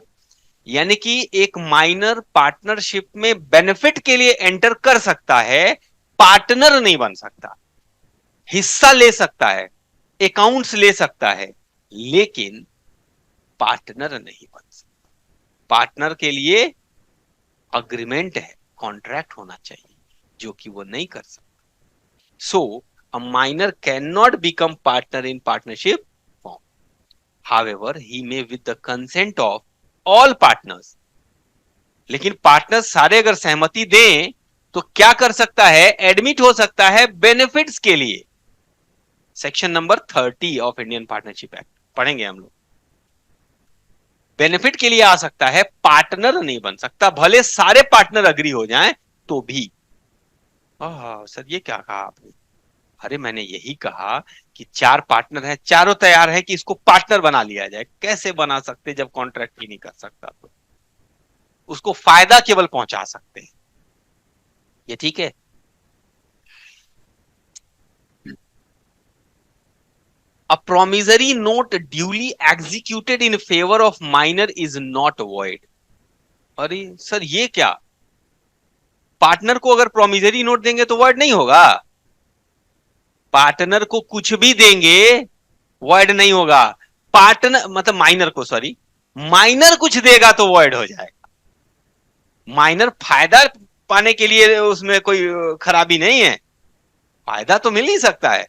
A: यानी कि एक माइनर पार्टनरशिप में बेनिफिट के लिए एंटर कर सकता है, पार्टनर नहीं बन सकता। हिस्सा ले सकता है, अकाउंट्स ले सकता है, लेकिन पार्टनर नहीं बन सकता। पार्टनर के लिए अग्रीमेंट है, कॉन्ट्रैक्ट होना चाहिए, जो कि वो नहीं कर सकता। So a minor can not become partner in partnership firm, however he may with the consent of all partners. लेकिन पार्टनर्स सारे अगर सहमति दें तो क्या कर सकता है? एडमिट हो सकता है बेनिफिट्स के लिए। Section number 30 of Indian partnership act पढ़ेंगे हम लोग। बेनिफिट के लिए आ सकता है, पार्टनर नहीं बन सकता, भले सारे पार्टनर अग्री हो जाएं तो भी। सर ये क्या कहा आपने? अरे मैंने यही कहा कि चार पार्टनर हैं, चारों तैयार है कि इसको पार्टनर बना लिया जाए। कैसे बना सकते जब कॉन्ट्रैक्ट ही नहीं कर सकता? तो उसको फायदा केवल पहुंचा सकते हैं, ये ठीक है। A promissory note duly executed in favor of minor is not void। अरे सर ये क्या, पार्टनर को अगर प्रोमिसरी नोट देंगे तो वॉइड नहीं होगा? पार्टनर को कुछ भी देंगे वॉइड नहीं होगा। पार्टनर मतलब माइनर को, सॉरी, माइनर कुछ देगा तो वॉइड हो जाएगा। माइनर फायदा पाने के लिए उसमें कोई खराबी नहीं है, फायदा तो मिल ही सकता है,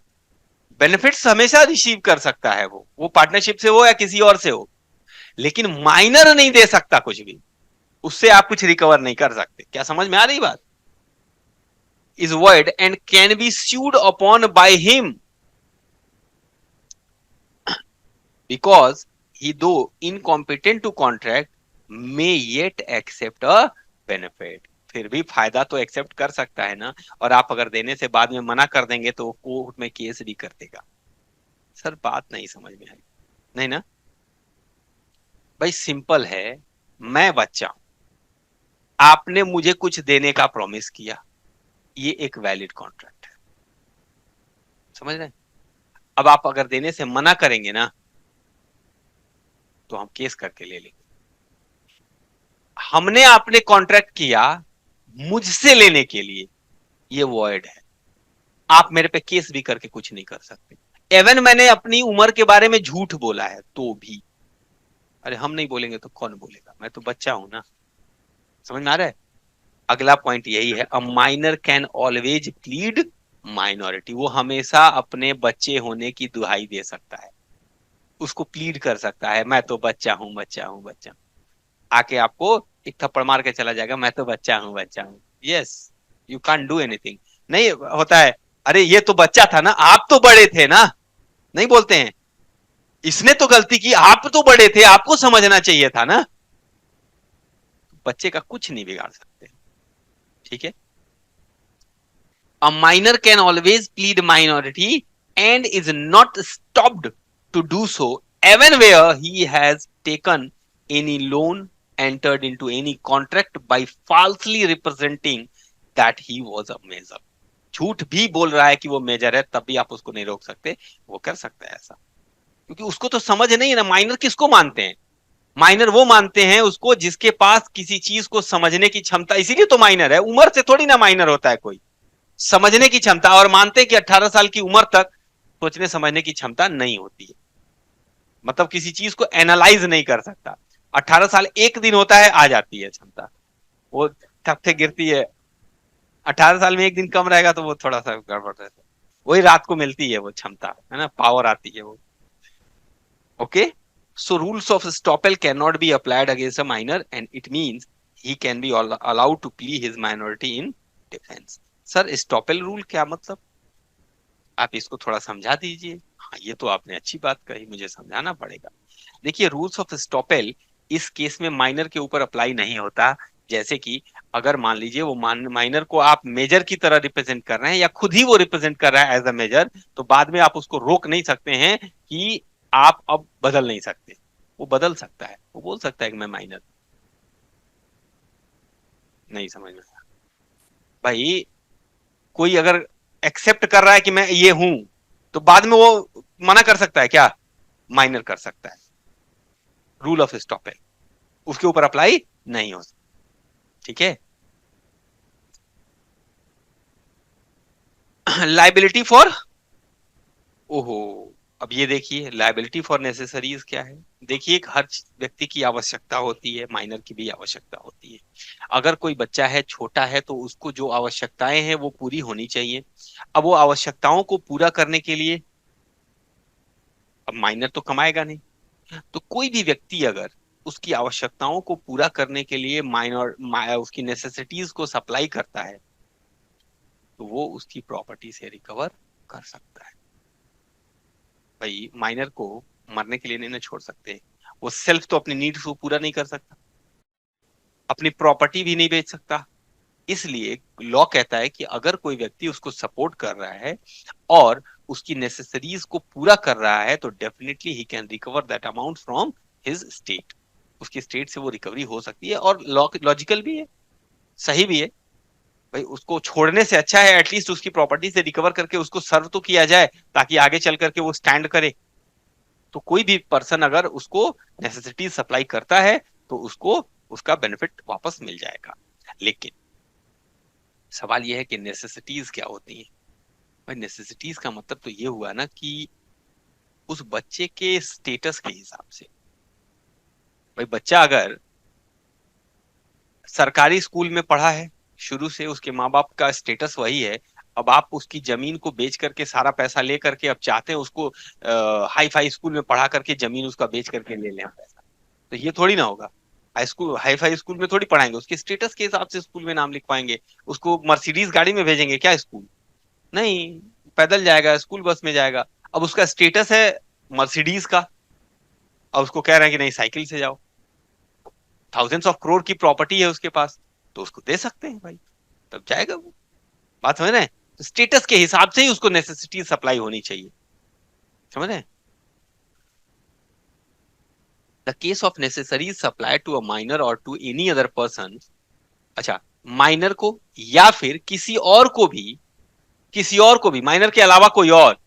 A: बेनिफिट्स हमेशा रिसीव कर सकता है, वो पार्टनरशिप से हो या किसी और से हो। लेकिन माइनर नहीं दे सकता कुछ भी, उससे आप कुछ रिकवर नहीं कर सकते। क्या समझ में आ रही बात? Is void and can be sued upon by him because he, though incompetent to contract, may yet accept a benefit। फिर भी फायदा तो एक्सेप्ट कर सकता है ना, और आप अगर देने से बाद में मना कर देंगे तो कोर्ट में केस भी कर देगा। सर बात नहीं समझ में आई? नहीं ना भाई, सिंपल है। मैं बच्चा हूं, आपने मुझे कुछ देने का प्रॉमिस किया, ये एक वैलिड कॉन्ट्रैक्ट है, समझ रहे हैं? अब आप अगर देने से मना करेंगे ना तो हम केस करके ले लेंगे। हमने आपने कॉन्ट्रैक्ट किया मुझसे लेने के लिए, ये वॉइड है, आप मेरे पे केस भी करके कुछ नहीं कर सकते। एवन मैंने अपनी उम्र के बारे में झूठ बोला है तो भी। अरे हम नहीं बोलेंगे तो कौन बोलेगा? मैं तो बच्चा हूं ना, समझ में आ रहा है? अगला पॉइंट यही है, a minor can always plead minority. वो हमेशा अपने बच्चे होने की दुहाई दे सकता है, उसको प्लीड कर सकता है, मैं तो बच्चा हूँ, बच्चा हूँ, बच्चा हूँ। आके आपको एक थप्पड़ मार के चला जाएगा, मैं तो बच्चा हूँ, बच्चा हूँ। Yes, you can't do anything. नहीं होता है, अरे ये तो बच्चा था ना, आप तो बड़े थे ना, नहीं बोलते हैं, इसने तो गलती की, आप तो बड़े थे, आपको समझना चाहिए था ना। बच्चे का कुछ नहीं बिगाड़ सकते, ठीक है। A minor can always plead minority and is not stopped to do so even where he has taken any loan, entered into any contract by falsely representing that he was a major। झूठ भी बोल रहा है कि वो major है, तब भी आप उसको नहीं रोक सकते, वो कर सकता है ऐसा, क्योंकि उसको तो समझ नहीं है ना। माइनर किसको मानते हैं? माइनर वो मानते हैं उसको जिसके पास किसी चीज को समझने की क्षमता, इसीलिए तो माइनर है, उम्र से थोड़ी ना माइनर होता है कोई। समझने की क्षमता, और मानते हैं कि 18 साल की उम्र तक सोचने समझने की क्षमता नहीं होती है, मतलब किसी चीज को एनालाइज नहीं कर सकता। 18 साल एक दिन होता है, आ जाती है क्षमता, वो थक से गिरती है। 18 साल में एक दिन कम रहेगा तो वो थोड़ा सा गड़बड़ रहता है, वही रात को मिलती है वो क्षमता, है ना, पावर आती है वो। Okay, so rules of estoppel cannot be applied against a minor and it means he can be allowed to plea his minority in defense। Sir estoppel rule क्या मतलब, आप इसको थोड़ा समझा दीजिए। हाँ, ये तो आपने अच्छी बात कही, मुझे समझाना पड़ेगा। देखिए, रूल्स ऑफ स्टॉपेल इस केस में माइनर के ऊपर अप्लाई नहीं होता। जैसे कि अगर मान लीजिए वो माइनर को आप मेजर की तरह रिप्रेजेंट कर रहे हैं, या खुद ही वो रिप्रेजेंट कर रहा है एज अ मेजर, तो बाद में आप उसको रोक नहीं सकते हैं कि आप अब बदल नहीं सकते। वो बदल सकता है, वो बोल सकता है कि मैं माइनर। नहीं समझ में आया भाई, कोई अगर एक्सेप्ट कर रहा है कि मैं ये हूं, तो बाद में वो मना कर सकता है क्या? माइनर कर सकता है। रूल ऑफ स्टॉप है, उसके ऊपर अप्लाई नहीं हो सकता, ठीक है। लाइबिलिटी फॉर, ओहो, अब ये देखिए लाइबिलिटी फॉर नेसेसरीज क्या है। देखिए, हर व्यक्ति की आवश्यकता होती है, माइनर की भी आवश्यकता होती है। अगर कोई बच्चा है, छोटा है, तो उसको जो आवश्यकताएं हैं वो पूरी होनी चाहिए। अब वो आवश्यकताओं को पूरा करने के लिए, अब माइनर तो कमाएगा नहीं, तो कोई भी व्यक्ति अगर उसकी आवश्यकताओं को पूरा करने के लिए उसकी नेसेसिटीज को सप्लाई करता है, तो वो उसकी प्रॉपर्टी से रिकवर कर सकता है। भाई, माइनर को मरने के लिए नहीं ना छोड़ सकते, वो सेल्फ तो अपनी नीड्स को पूरा नहीं कर सकता, अपनी प्रॉपर्टी भी नहीं बेच सकता। इसलिए लॉ कहता है कि अगर कोई व्यक्ति उसको सपोर्ट कर रहा है और उसकी नेसेसरीज को पूरा कर रहा है, तो definitely he can recover that amount from his state. उसकी स्टेट से वो रिकवरी हो सकती है, और लॉजिकल भी है, सही भी है। भाई, उसको छोड़ने से अच्छा है एटलीस्ट उसकी प्रॉपर्टी से रिकवर करके उसको सर्व तो किया जाए, ताकि आगे चल करके वो स्टैंड करे। तो कोई भी पर्सन अगर उसको नेसेसिटीज सप्लाई करता है, तो उसको उसका बेनिफिट वापस मिल जाएगा। लेकिन सवाल यह है कि नेसेसिटीज क्या होती हैं। भाई, नेसेसिटीज का मतलब तो ये हुआ ना कि उस बच्चे के स्टेटस के हिसाब से। भाई, बच्चा अगर सरकारी स्कूल में पढ़ा है शुरू से, उसके माँ बाप का स्टेटस वही है, अब आप उसकी जमीन को बेच करके सारा पैसा ले करके अब चाहते हैं उसको हाई फाई स्कूल में पढ़ा करके जमीन उसका बेच करके ले लें पैसा, तो ये थोड़ी ना होगा। High school, hi fi school में थोड़ी पढ़ाएंगे, उसके स्टेटस के हिसाब से स्कूल में नाम लिखवाएंगे। उसको मर्सिडीज गाड़ी में भेजेंगे क्या स्कूल? नहीं, पैदल जाएगा, स्कूल बस में जाएगा। अब उसका स्टेटस है मर्सिडीज का, अब उसको कह रहे हैं कि नहीं साइकिल से जाओ। थाउजेंड्स ऑफ करोड़ की प्रॉपर्टी है उसके पास, तो उसको दे सकते हैं भाई, तब जाएगा वो। बात समझ रहे हैं? तो स्टेटस के हिसाब से ही उसको नेसेसिटी सप्लाई होनी चाहिए, समझ रहे हैं? The case of necessary supply to a minor और टू एनी अदर पर्सन। अच्छा, माइनर को या फिर किसी और को भी, किसी और को भी, माइनर के अलावा कोई और,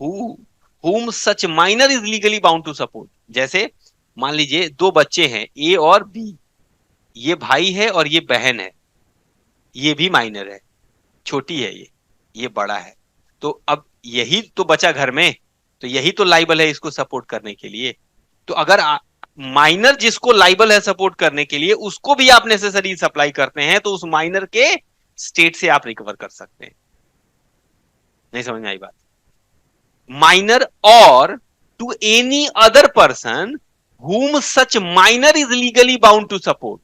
A: whom such minor is legally bound to support। जैसे मान लीजिए दो बच्चे हैं, ए और बी, ये भाई है और ये बहन है, ये भी माइनर है, छोटी है ये बड़ा है। तो अब यही तो बचा घर में, तो यही तो लाइबल है इसको सपोर्ट करने के लिए। तो अगर माइनर जिसको लाइबल है सपोर्ट करने के लिए, उसको भी आप नेसेसरी सप्लाई करते हैं, तो उस माइनर के स्टेट से आप रिकवर कर सकते हैं। नहीं समझ में आई बात? माइनर और to any other person whom such minor is legally bound to support,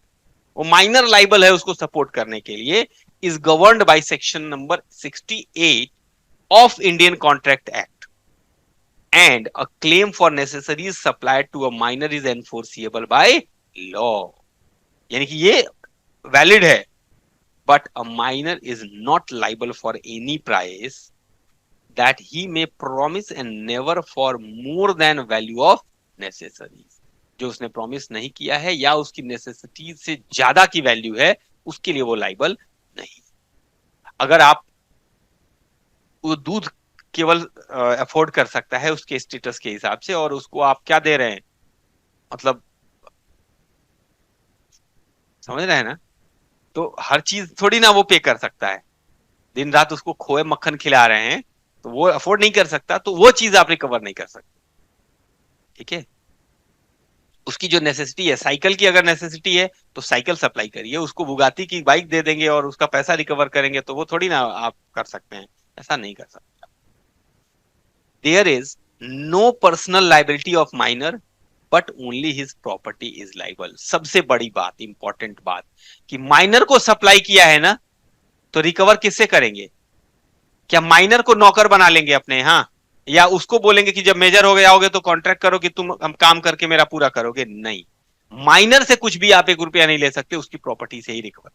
A: वो माइनर लाइबल है उसको सपोर्ट करने के लिए, is governed by section number 68 of Indian Contract Act, and a claim for necessaries supplied to a minor is enforceable by law. यानी कि ये valid है, but a minor is not liable for any price that he may promise and never for more than value of necessities। जो उसने promise नहीं किया है या उसकी नेसेसिटी से ज्यादा की वैल्यू है, उसके लिए वो लाइबल नहीं। अगर आप वो दूध केवल अफोर्ड कर सकता है उसके स्टेटस के हिसाब से, और उसको आप क्या दे रहे हैं, मतलब समझ रहे हैं ना, तो हर चीज थोड़ी ना वो पे कर सकता है। दिन रात उसको खोए मक्खन खिला रहे हैं, तो वो अफोर्ड नहीं कर सकता, तो वो चीज आप रिकवर नहीं कर सकते। ठीक है, उसकी जो नेसेसिटी है, साइकिल की अगर नेसेसिटी है तो साइकिल सप्लाई करिए, उसको बुगाती की बाइक दे देंगे और उसका पैसा रिकवर करेंगे, तो वो थोड़ी ना आप कर सकते हैं, ऐसा नहीं कर सकते। There is no personal liability of minor, but only his property is liable. सबसे बड़ी बात, इंपॉर्टेंट बात, कि माइनर को सप्लाई किया है ना, तो रिकवर किससे करेंगे? क्या माइनर को नौकर बना लेंगे अपने? हाँ, या उसको बोलेंगे कि जब मेजर हो गया होगे तो कॉन्ट्रैक्ट करो कि तुम हम काम करके मेरा पूरा करोगे? नहीं, माइनर से कुछ भी आप 1 रुपया नहीं ले सकते, उसकी प्रॉपर्टी से ही रिकवर।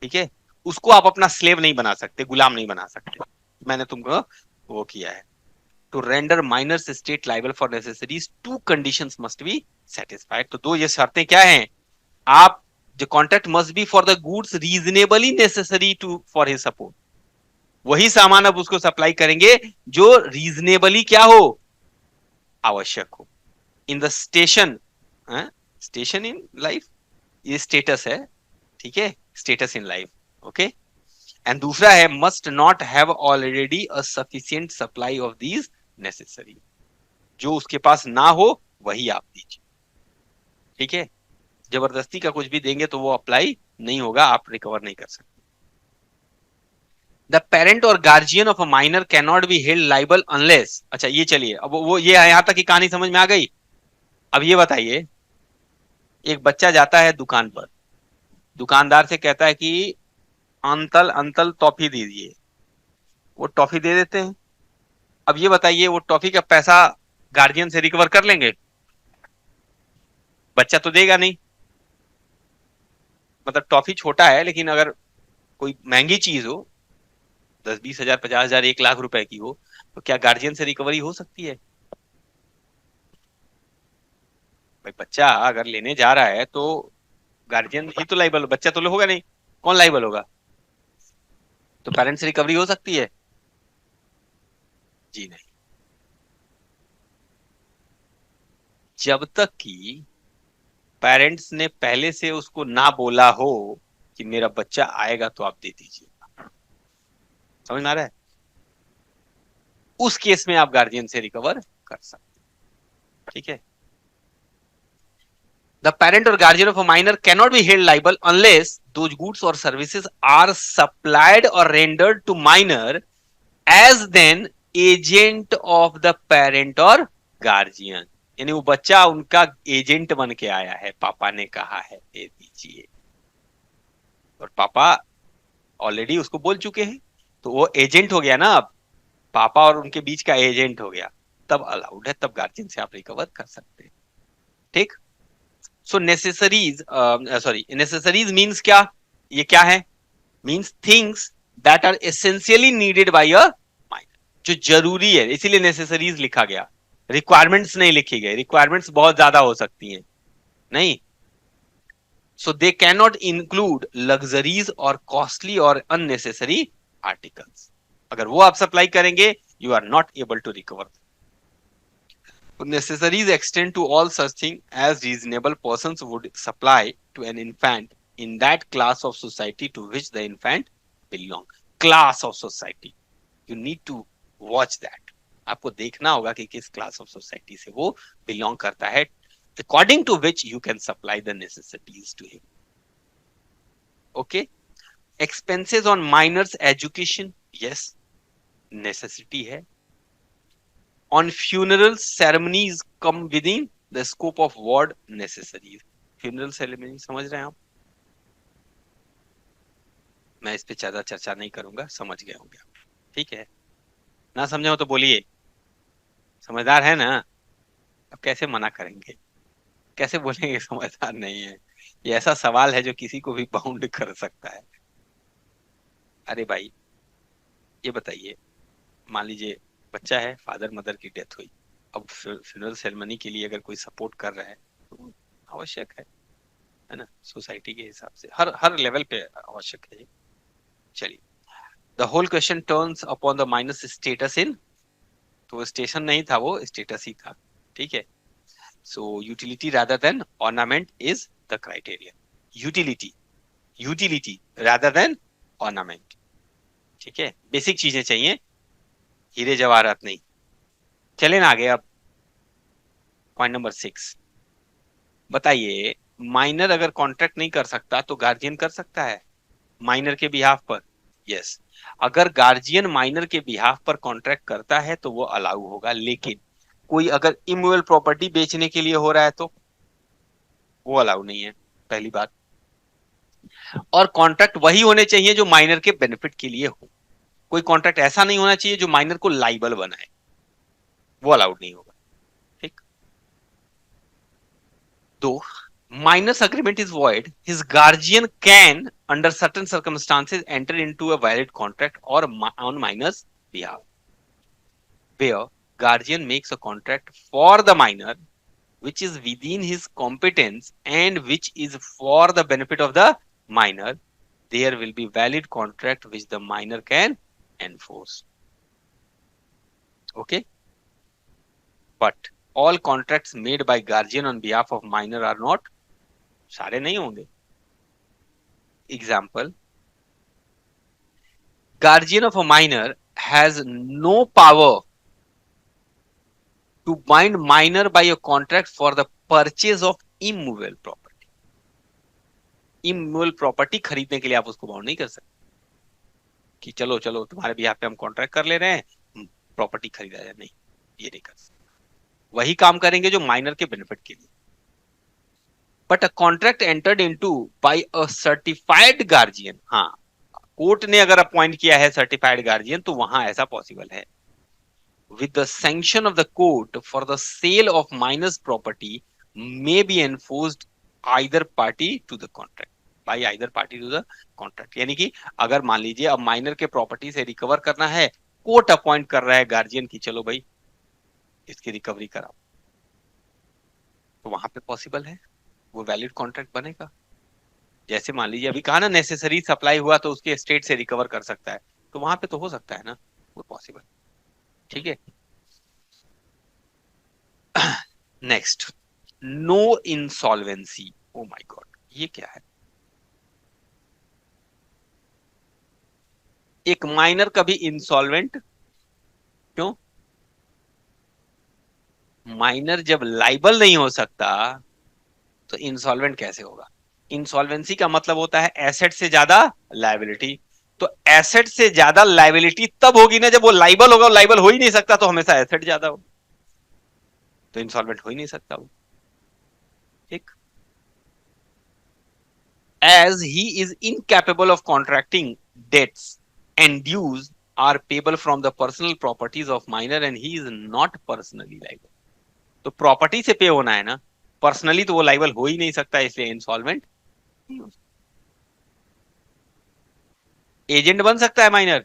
A: ठीक है, उसको आप अपना स्लेव नहीं बना सकते, गुलाम नहीं बना सकते। मैंने तुमको वो किया है। To render minor's estate liable for necessaries, two conditions must be satisfied. तो दो ये शर्तें क्या हैं? आप, the contract must be for the goods reasonably necessary to for his support. वही सामान अब उसको सप्लाई करेंगे जो रीजनेबली क्या हो, आवश्यक हो। In the station, station in life, ये स्टेटस है। ठीक है, status in life. Okay, and दूसरा है must not have already a sufficient supply of these necessary. जो उसके पास ना हो वही आप दीजिए। ठीक है, जबरदस्ती का कुछ भी देंगे तो वो अप्लाई नहीं होगा, आप रिकवर नहीं कर सकते। द पेरेंट और guardian of a minor can not be held liable unless. अच्छा ये चलिए, अब वो ये यहां तक की कहानी समझ में आ गई। अब ये बताइए, एक बच्चा जाता है दुकान पर, दुकानदार से कहता है कि अंतल अंतल टॉफी दीजिए, वो टॉफी दे देते हैं। अब ये बताइए, वो टॉफी का पैसा गार्जियन से रिकवर कर लेंगे? बच्चा तो देगा नहीं। मतलब टॉफी छोटा है, लेकिन अगर कोई महंगी चीज हो, 10-20 हजार 50 हजार 1 लाख रुपए की हो, तो क्या गार्जियन से रिकवरी हो सकती है? भाई बच्चा अगर लेने जा रहा है तो गार्जियन ही तो लाइबल, बच्चा तो होगा नहीं, कौन लाइबल होगा? तो पेरेंट्स रिकवरी हो सकती है? जी नहीं, जब तक कि पेरेंट्स ने पहले से उसको ना बोला हो कि मेरा बच्चा आएगा तो आप दे दीजिए। समझ में आ रहा है? उस केस में आप गार्जियन से रिकवर कर सकते। ठीक है, the parent or guardian of a minor cannot be held liable unless those goods or services are supplied or rendered to minor as then agent of the parent or guardian। यानी वो बच्चा उनका agent बन के आया है, पापा ने कहा है दे दीजिए, और पापा ऑलरेडी उसको बोल चुके हैं, तो वो एजेंट हो गया ना। अब पापा और उनके बीच का एजेंट हो गया, तब अलाउड है, तब गार्जियन से आप रिकवर कर सकते हैं। ठीक, so necessaries, sorry, necessaries means क्या? ये क्या है? Means things that are essentially needed by a minor, जो जरूरी है, इसीलिए नेसेसरीज लिखा गया। रिक्वायरमेंट्स नहीं लिखी गई, रिक्वायरमेंट्स बहुत ज्यादा हो सकती हैं, नहीं। So they can not include luxuries or costly or unnecessary articles. अगर वो आप सप्लाई करेंगे, you are not able to recover. Necessaries extend to all such things as reasonable persons would supply to an infant in that class of society to which the infant belong. Class of society, you need to watch that. आपको देखना होगा कि किस class of society से वो belong करता है, according to which you can supply the necessities to him. Okay, expenses on minor's education, yes, necessity है। On funeral ceremonies come within the scope of ward necessaries. Funeral ceremony समझ रहे हैं आप? मैं इस पे ज्यादा चर्चा नहीं करूंगा, समझ गए होंगे आप। ठीक है, ना समझे हो तो बोलिए, समझदार है ना? अब कैसे मना करेंगे, कैसे बोलेंगे समझदार नहीं है? ये ऐसा सवाल है जो किसी को भी बाउंड कर सकता है। अरे भाई, ये बताइए, मान लीजिए बच्चा है, फादर मदर की डेथ हुई, अब फ्यूनरल सेरेमनी के लिए अगर कोई सपोर्ट कर रहा है तो आवश्यक है ना? सोसाइटी के हिसाब से हर हर लेवल पे आवश्यक है। चलिए, the whole question turns upon the minus status in, तो वो स्टेशन नहीं था, वो स्टेटस ही था। ठीक है, सो utility rather than ornament is the criteria. Utility, utility rather than ornament. ठीक है, बेसिक चीजें चाहिए, हीरे जवाहरात नहीं। चले ना आगे अब, पॉइंट नंबर 6, बताइए, माइनर अगर कॉन्ट्रैक्ट नहीं कर सकता तो गार्जियन कर सकता है माइनर के बिहाफ पर? यस, अगर गार्जियन माइनर के बिहाफ पर कॉन्ट्रैक्ट करता है तो वो अलाउ होगा, लेकिन कोई अगर इमूवेबल प्रॉपर्टी बेचने के लिए हो रहा है तो वो अलाउ नहीं है, पहली बात। और कॉन्ट्रैक्ट वही होने चाहिए जो माइनर के बेनिफिट के लिए हो, कोई कॉन्ट्रैक्ट ऐसा नहीं होना चाहिए जो माइनर को लाइबल बनाए, वो अलाउड नहीं होगा। ठीक, दो, minus agreement is void, his guardian can under certain circumstances enter into a valid contract or on minor's behalf, where guardian makes a contract for the minor which is within his competence and which is for the benefit of the minor, there will be valid contract which the minor can enforce. Okay, but all contracts made by guardian on behalf of minor are not, सारे नहीं होंगे। Example, guardian of a minor has no power to bind minor by a contract for the purchase of immovable property. immovable property खरीदने के लिए आप उसको bound नहीं कर सकते कि चलो चलो तुम्हारे भी यहाँ पे हम कॉन्ट्रैक्ट कर ले रहे हैं, प्रॉपर्टी खरीदा जाए, नहीं, ये नहीं कर सकते। वही काम करेंगे जो माइनर के बेनिफिट के लिए। But a contract entered into bye a certified guardian, हाँ, कोर्ट ने अगर अपॉइंट किया है सर्टिफाइड गार्जियन तो वहां ऐसा पॉसिबल है। with the sanction of the court for the sale of minor's property may be enforced either party to the contract, by either party to the contract। यानी कि अगर मान लीजिए अब माइनर के प्रॉपर्टी से रिकवर करना है, कोर्ट अपॉइंट कर रहा है गार्जियन की, चलो भाई इसकी रिकवरी कराओ, तो वहां पे पॉसिबल है, वो वैलिड कॉन्ट्रैक्ट बनेगा। जैसे मान लीजिए अभी कहा ना नेसेसरी सप्लाई हुआ तो उसके स्टेट से रिकवर कर सकता है, तो वहां पे तो हो सकता है ना, वो पॉसिबल। ठीक है, next, no insolvency. Oh my God, ये क्या है? एक माइनर कभी इंसॉल्वेंट क्यों? माइनर जब लाइबल नहीं हो सकता तो इंसॉल्वेंट कैसे होगा? इंसॉल्वेंसी का मतलब होता है एसेट से ज्यादा लायबिलिटी, तो एसेट से ज्यादा लायबिलिटी तब होगी ना जब वो लाइबल होगा, लाइबल हो ही नहीं सकता तो हमेशा एसेट ज्यादा हो, तो इंसॉल्वेंट हो ही नहीं सकता वो। ठीक, as he is incapable of contracting, debts and dues are payable from the personal properties of minor and he is not personally liable। तो प्रॉपर्टी से पे होना है ना, पर्सनली तो वो लाइबल हो ही नहीं सकता, इसलिए इंसॉल्वेंट नहीं हो सकता। एजेंट बन सकता है माइनर,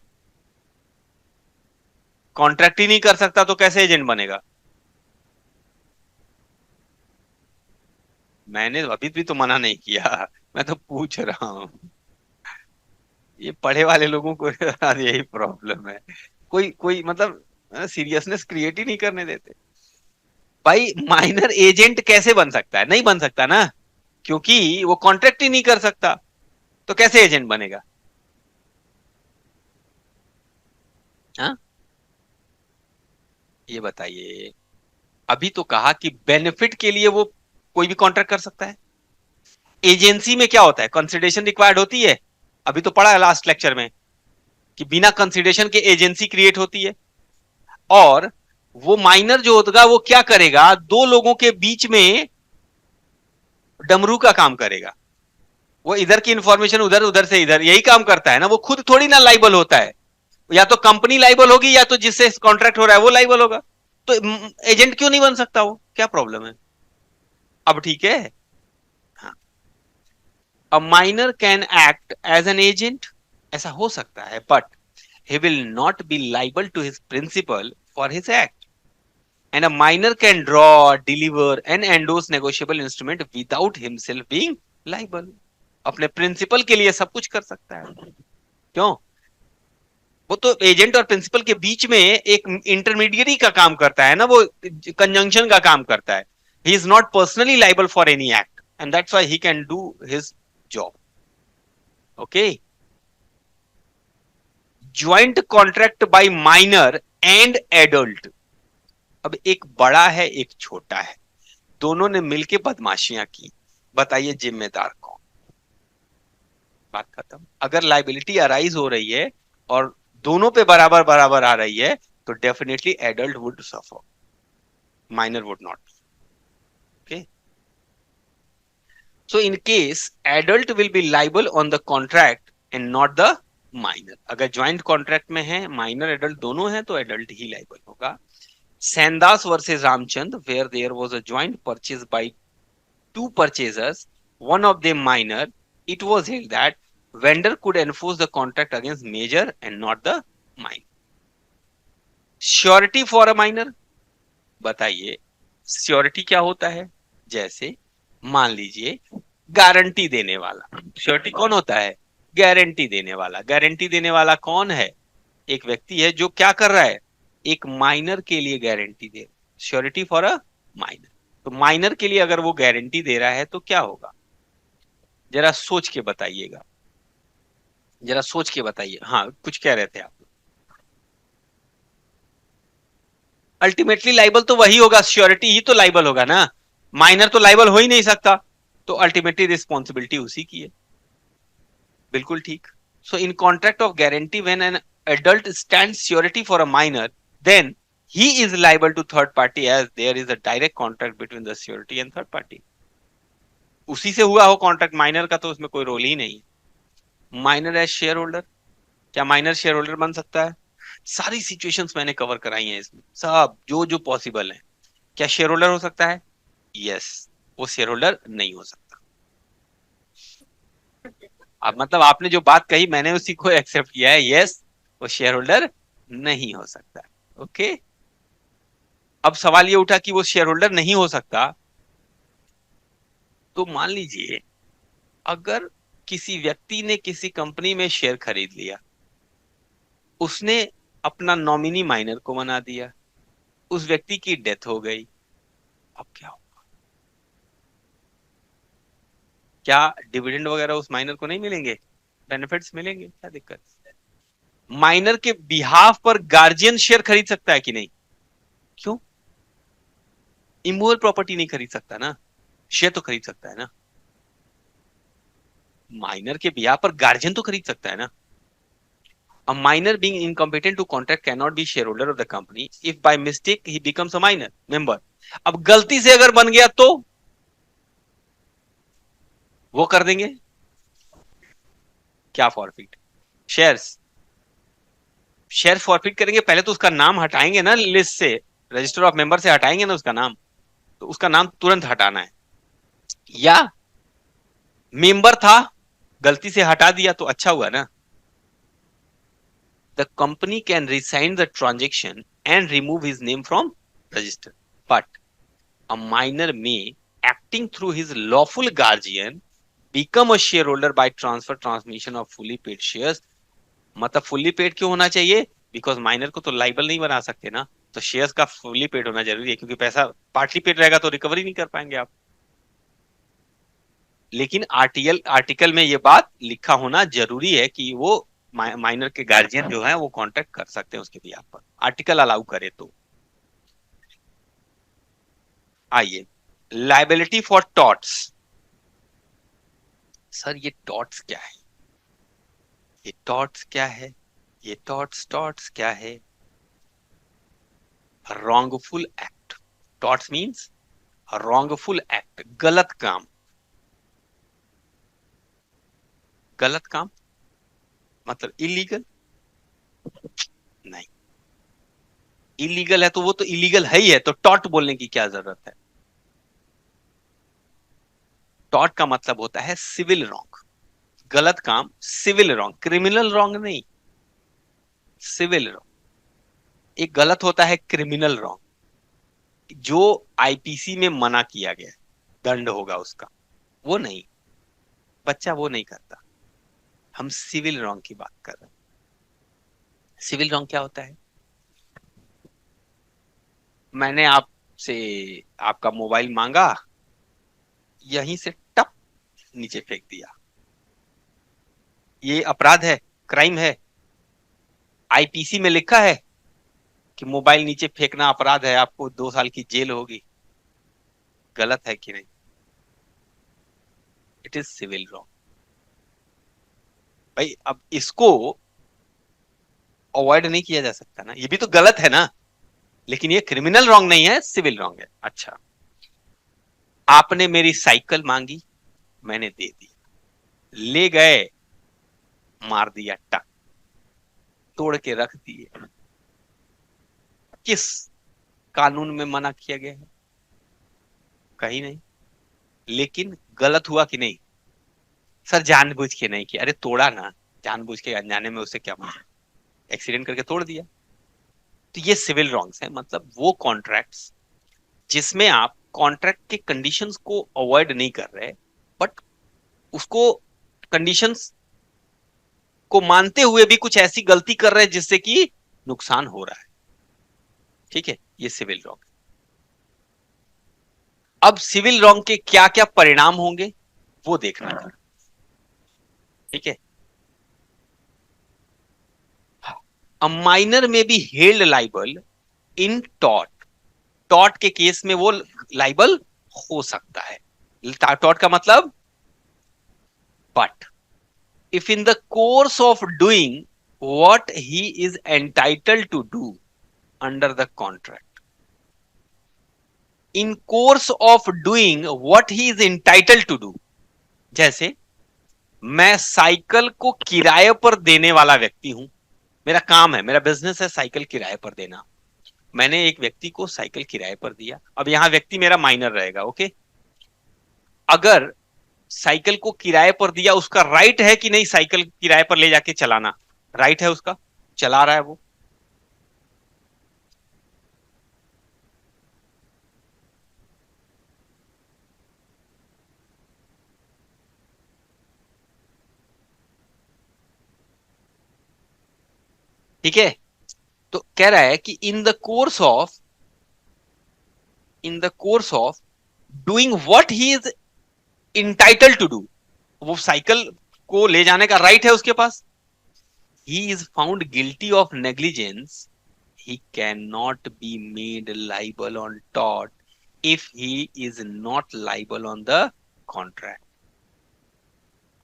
A: कॉन्ट्रैक्ट ही नहीं कर सकता तो कैसे एजेंट बनेगा? मैंने अभी भी तो मना नहीं किया, मैं तो पूछ रहा हूँ। ये पढ़े वाले लोगों को यही प्रॉब्लम है, कोई कोई मतलब सीरियसनेस क्रिएट ही नहीं करने देते। भाई माइनर एजेंट कैसे बन सकता है? नहीं बन सकता ना, क्योंकि वो कॉन्ट्रैक्ट ही नहीं कर सकता, तो कैसे एजेंट बनेगा? हाँ, ये बताइए, अभी तो कहा कि बेनिफिट के लिए वो कोई भी कॉन्ट्रैक्ट कर सकता है। एजेंसी में क्या होता है, कंसिडरेशन रिक्वायर्ड होती है, अभी तो पढ़ा है लास्ट लेक्चर में कि बिना कंसिडरेशन के एजेंसी क्रिएट होती है। और वो माइनर जो होगा वो क्या करेगा, दो लोगों के बीच में डमरू का काम करेगा। वो इधर की इंफॉर्मेशन उधर, उधर से इधर, यही काम करता है ना। वो खुद थोड़ी ना लाइबल होता है, या तो कंपनी लाइबल होगी या तो जिससे कॉन्ट्रैक्ट हो रहा है वो लाइबल होगा। तो एजेंट क्यों नहीं बन सकता, वो क्या प्रॉब्लम है? अब ठीक है। A minor can act as an agent, ऐसा हो सकता है, but he will not be liable to his principal for his act. And a minor can draw, deliver, and endorse negotiable instrument without himself being liable. अपने principal के लिए सब कुछ कर सकता है। क्यों? वो तो एजेंट और प्रिंसिपल के बीच में एक इंटरमीडियरी का काम करता है ना, वो कंजंक्शन का काम करता है। He is not personally liable for any act, and that's why he can do his job. Okay. Joint contract by minor and adult. अब एक बड़ा है एक छोटा है, दोनों ने मिलके बदमाशियां की, बताइए जिम्मेदार कौन? बात खत्म। अगर लाइबिलिटी अराइज हो रही है और दोनों पे बराबर बराबर आ रही है, तो definitely adult would suffer, minor would not. Okay. So in case adult will be liable on the contract and not the minor. अगर ज्वाइंट कॉन्ट्रैक्ट में है, माइनर एडल्ट दोनों है, तो एडल्ट ही लाइबल होगा। Saindas versus Ramchandra, where there was a joint purchase by two purchasers, one of them minor, it was held that vendor could enforce the contract against major and not the minor. Surety for a minor, बताइए surety क्या होता है? जैसे मान लीजिए guarantee देने वाला, surety कौन होता है? गारंटी देने वाला। गारंटी देने वाला कौन है? एक व्यक्ति है जो क्या कर रहा है, एक माइनर के लिए guarantee they, surety for a minor. तो माइनर के लिए अगर वो गारंटी दे रहा है तो क्या होगा, जरा सोच के बताइएगा, जरा सोच के बताइए। हाँ, कुछ कह रहे थे आप? अल्टीमेटली लाइबल तो वही होगा, श्योरिटी ही तो लाइबल होगा ना, माइनर तो लाइबल हो ही नहीं सकता। तो अल्टीमेटली रिस्पॉन्सिबिलिटी उसी की है। बिल्कुल ठीक। So in contract of guarantee when an adult stand surety for a minor, then he is liable to third party as there is a direct contract between the surety and third party. उसी से हुआ हो contract, minor का तो उसमें कोई role ही नहीं। Minor as share holder, क्या माइनर शेयर होल्डर बन सकता है? सारी सिचुएशंस मैंने कवर कराई हैं इसमें, सब जो जो पॉसिबल है। क्या शेयर होल्डर हो सकता है? यस। वो शेयर होल्डर नहीं हो सकता। अब मतलब आपने जो बात कही मैंने उसी को एक्सेप्ट किया है, यस वो शेयर होल्डर नहीं हो सकता। ओके। अब सवाल ये उठा कि वो शेयर होल्डर नहीं हो सकता, तो मान लीजिए अगर किसी व्यक्ति ने किसी कंपनी में शेयर खरीद लिया, उसने अपना नॉमिनी माइनर को बना दिया, उस व्यक्ति की डेथ हो गई, अब क्या हो? क्या डिविडेंड वगैरह उस माइनर को नहीं मिलेंगे? बेनिफिट्स मिलेंगे, क्या दिक्कत? माइनर के बिहाफ पर गार्जियन शेयर खरीद सकता है कि नहीं? क्यों? इमूवेबल प्रॉपर्टी नहीं खरीद सकता ना, शेयर तो खरीद सकता है ना। माइनर के बिहाफ पर गार्जियन तो खरीद सकता है ना। A minor being incompetent to contract cannot be shareholder of the company if by mistake he becomes a minor member. अब गलती से अगर बन गया तो वो कर देंगे क्या, फॉरफिट शेयर्स। शेयर फॉरफिट करेंगे, पहले तो उसका नाम हटाएंगे ना लिस्ट से, रजिस्टर ऑफ मेंबर से हटाएंगे ना उसका नाम, तो उसका नाम तुरंत हटाना है। या मेंबर था, गलती से हटा दिया तो अच्छा हुआ ना। The company can resign the transaction and remove his name from register, but a minor may, acting through his lawful guardian, become a shareholder by transfer transmission of fully paid shares. मतलब fully paid क्यों होना चाहिए? Because minor को तो liable नहीं बना सकते ना, तो शेयर्स का फुल्ली पेड होना जरूरी है, क्योंकि पैसा पार्टली पेड रहेगा तो रिकवरी नहीं कर पाएंगे आप। लेकिन आर्टिकल आर्टिकल में ये बात लिखा होना जरूरी है कि वो माइनर के गार्जियन जो है वो कॉन्टेक्ट कर सकते हैं उसके बिहाफ पर, आर्टिकल अलाउ करे तो। आइए, लाइबिलिटी फॉर टॉर्ट्स। सर ये टॉर्ट्स क्या है, ये टॉर्ट्स क्या है, ये टॉर्ट्स टॉर्ट्स क्या है? wrongful act. Torts means wrongful act, गलत काम। गलत काम मतलब इलीगल? नहीं, इलीगल है तो वो तो इलीगल है ही है, तो टॉट बोलने की क्या जरूरत है? टॉट का मतलब होता है सिविल रॉन्ग, गलत काम, सिविल रॉन्ग, क्रिमिनल रॉन्ग नहीं, सिविल रॉन्ग। एक गलत होता है क्रिमिनल रॉन्ग, जो आईपीसी में मना किया गया है, दंड होगा उसका, वो नहीं, बच्चा वो नहीं करता। हम सिविल रॉन्ग की बात कर रहे हैं। सिविल रॉन्ग क्या होता है? मैंने आपसे आपका मोबाइल मांगा, यहीं से टप नीचे फेंक दिया, ये अपराध है, क्राइम है? आईपीसी में लिखा है कि मोबाइल नीचे फेंकना अपराध है, आपको 2 साल की जेल होगी। गलत है कि नहीं? It is civil wrong. भाई अब इसको अवॉइड नहीं किया जा सकता ना, ये भी तो गलत है ना, लेकिन ये क्रिमिनल रॉन्ग नहीं है, सिविल रॉन्ग है। अच्छा, आपने मेरी साइकिल मांगी, मैंने दे दी, ले गए, मार दिया टक, तोड़ के रख दिए, किस कानून में मना किया गया है? कहीं नहीं। लेकिन गलत हुआ कि नहीं? सर जानबूझ के नहीं किया, अरे तोड़ा ना, जानबूझ के अनजाने में उसे क्या मारा, एक्सीडेंट करके तोड़ दिया। तो ये सिविल रॉन्ग्स है, मतलब वो कॉन्ट्रैक्ट्स जिसमें आप कॉन्ट्रैक्ट के कंडीशंस को अवॉइड नहीं कर रहे, बट उसको कंडीशंस को मानते हुए भी कुछ ऐसी गलती कर रहे हैं जिससे कि नुकसान हो रहा है। ठीक है, ये सिविल रॉन्ग। अब सिविल रॉन्ग के क्या क्या परिणाम होंगे वो देखना है। ठीक है, अ माइनर में be held liable in tort. Tort के केस में वो लाइबल हो सकता है। टॉर्ट का मतलब, but if in the course of doing what he is entitled to do under the contract, in course of doing what he is entitled to do, जैसे मैं साइकिल को किराए पर देने वाला व्यक्ति हूं, मेरा काम है, मेरा बिजनेस है साइकिल किराए पर देना, मैंने एक व्यक्ति को साइकिल किराए पर दिया, अब यहां व्यक्ति मेरा माइनर रहेगा। ओके, अगर साइकिल को किराए पर दिया, उसका राइट है कि नहीं साइकिल किराए पर ले जाके चलाना? राइट है उसका, चला रहा है वो। ठीक है, तो कह रहा है कि in the course of doing what he is entitled to do, वो साइकिल को ले जाने का राइट है उसके पास, he is found guilty of negligence, he cannot be made liable on tort if he is not liable on the contract।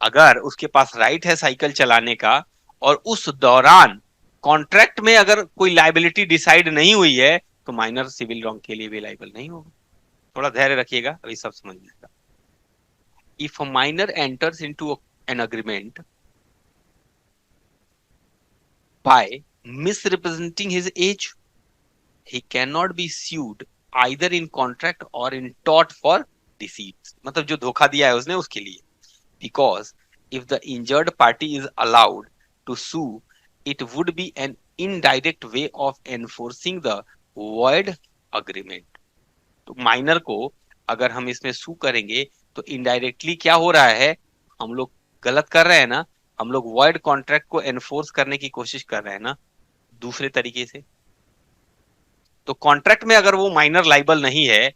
A: अगर उसके पास राइट है साइकिल चलाने का और उस दौरान कॉन्ट्रैक्ट में अगर कोई लाइबिलिटी डिसाइड नहीं हुई है, तो माइनर सिविल रॉन्ग के लिए भी लाइबल नहीं होगा। थोड़ा धैर्य रखिएगा, अभी सब समझ में। If a minor enters into an agreement by misrepresenting his age, he cannot be sued either in contract or in tort for deceit, मतलब जो धोखा दिया है उसने उसके लिए, because if the injured party is allowed to sue, it would be an indirect way of enforcing the void agreement। तो minor को अगर हम इसमें सू करेंगे तो इनडायरेक्टली क्या हो रहा है, हम लोग गलत कर रहे हैं ना, हम लोग वॉइड कॉन्ट्रैक्ट को एनफोर्स करने की कोशिश कर रहे हैं ना दूसरे तरीके से। तो कॉन्ट्रैक्ट में अगर वो माइनर लाइबल नहीं है,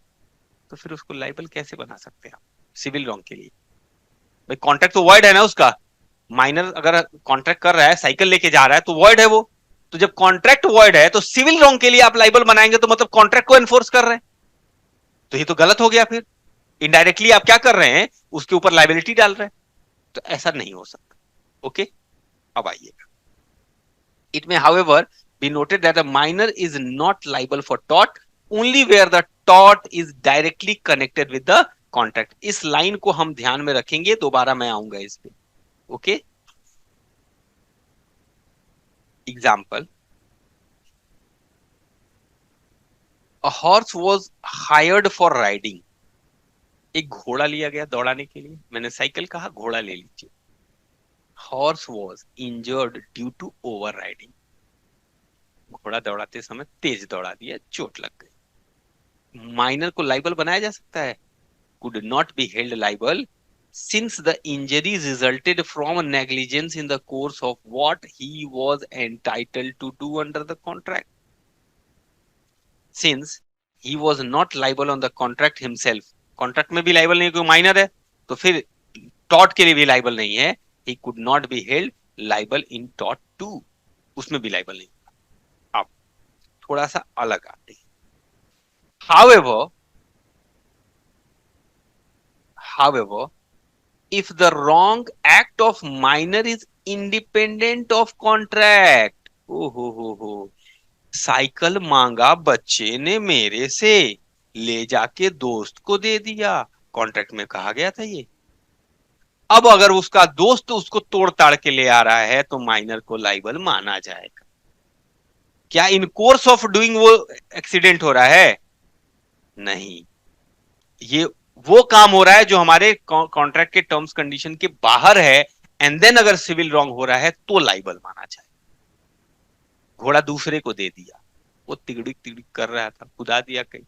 A: तो फिर उसको लाइबल कैसे बना सकते हैं आप सिविल रॉन्ग के लिए? भाई कॉन्ट्रैक्ट तो वॉइड है ना उसका, माइनर अगर कॉन्ट्रैक्ट कर रहा है, साइकिल लेके जा रहा है, तो वॉइड है वो। तो जब कॉन्ट्रैक्ट वॉइड है तो सिविल रॉन्ग के लिए आप लाइबल बनाएंगे, तो मतलब कॉन्ट्रैक्ट को एनफोर्स कर रहे हैं। तो ये तो गलत हो गया। फिर इनडायरेक्टली आप क्या कर रहे हैं, उसके ऊपर लाइबिलिटी डाल रहे हैं। तो ऐसा नहीं हो सकता। ओके, अब आइए, it may however be noted that a minor is not liable for tort only where the tort is directly connected with the contract। इस लाइन को हम ध्यान में रखेंगे, दोबारा मैं आऊंगा इस पे। Okay, example, a horse was hired for riding। एक घोड़ा लिया गया दौड़ाने के लिए, मैंने साइकिल कहा, घोड़ा ले लीजिए। Horse was injured due to over riding. घोड़ा दौड़ाते समय तेज दौड़ा दिया, चोट लग गई। माइनर को लाइबल बनाया जा सकता है, could not be held liable since the injuries resulted from negligence in the course of what he was entitled to do under the contract। Since he was not liable on the contract himself, contract में भी liable नहीं, कोई minor है, तो फिर taught के लिए भी लाइबल नहीं है। he could not be held liable in tort too, उसमें भी लाइबल नहीं। अब थोड़ा सा अलग आते हैं। however if the wrong act of minor is independent of contract। हो, साइकिल मांगा बच्चे ने मेरे से, ले जाके दोस्त को दे दिया, कॉन्ट्रैक्ट में कहा गया था ये। अब अगर उसका दोस्त उसको तोड़ ताड़ के ले आ रहा है तो माइनर को लाइबल माना जाएगा। क्या इन कोर्स ऑफ डूइंग वो एक्सीडेंट हो रहा है? नहीं, ये वो काम हो रहा है जो हमारे कॉन्ट्रैक्ट के टर्म्स कंडीशन के बाहर है, एंड देन अगर सिविल रॉन्ग हो रहा है तो लाइबल माना जाए। घोड़ा दूसरे को दे दिया, वो तिगड़िक तिगड़िक कर रहा था, कुदा दिया कहीं,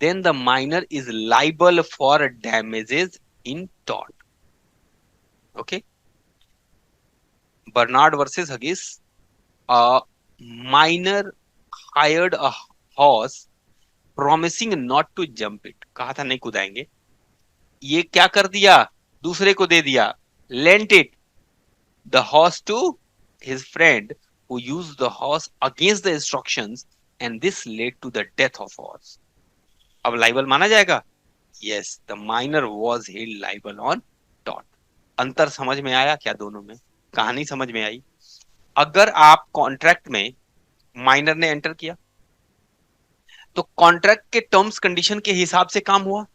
A: then the minor is liable for damages in tort. Okay, Burnard versus Higgs, a minor hired a horse promising not to jump it. कहा था नहीं कुदाएंगे, ये क्या कर दिया, दूसरे को दे दिया, lent it the horse to his friend who used the horse against the instructions and this led to the death of horse। अब लाइबल माना जाएगा? yes, the minor was held liable on tort। अंतर समझ में आया क्या दोनों में? कहानी समझ में आई? अगर आप कॉन्ट्रैक्ट में माइनर ने एंटर किया तो कॉन्ट्रैक्ट के टर्म्स कंडीशन के हिसाब से काम हुआ,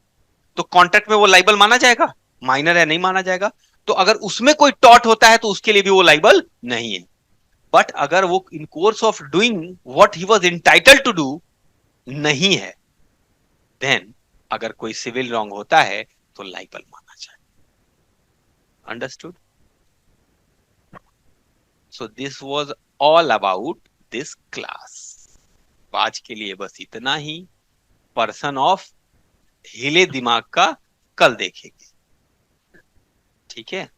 A: तो कॉन्ट्रैक्ट में वो लाइबल माना जाएगा, माइनर है नहीं माना जाएगा। तो अगर उसमें कोई टॉट होता है तो उसके लिए भी वो लाइबल नहीं है। बट अगर वो in course of doing what he was entitled to do नहीं है, देन अगर कोई सिविल रॉन्ग होता है तो लाइबल माना जाए। Understood? So this was all about this class. आज के लिए बस इतना ही। पर्सन ऑफ हिले दिमाग का कल देखेंगे, ठीक है?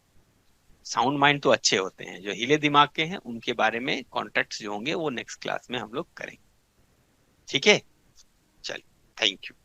A: साउंड माइंड तो अच्छे होते हैं, जो हिले दिमाग के हैं उनके बारे में कॉन्टेक्ट्स जो होंगे वो नेक्स्ट क्लास में हम लोग करेंगे, ठीक है? चलिए, थैंक यू।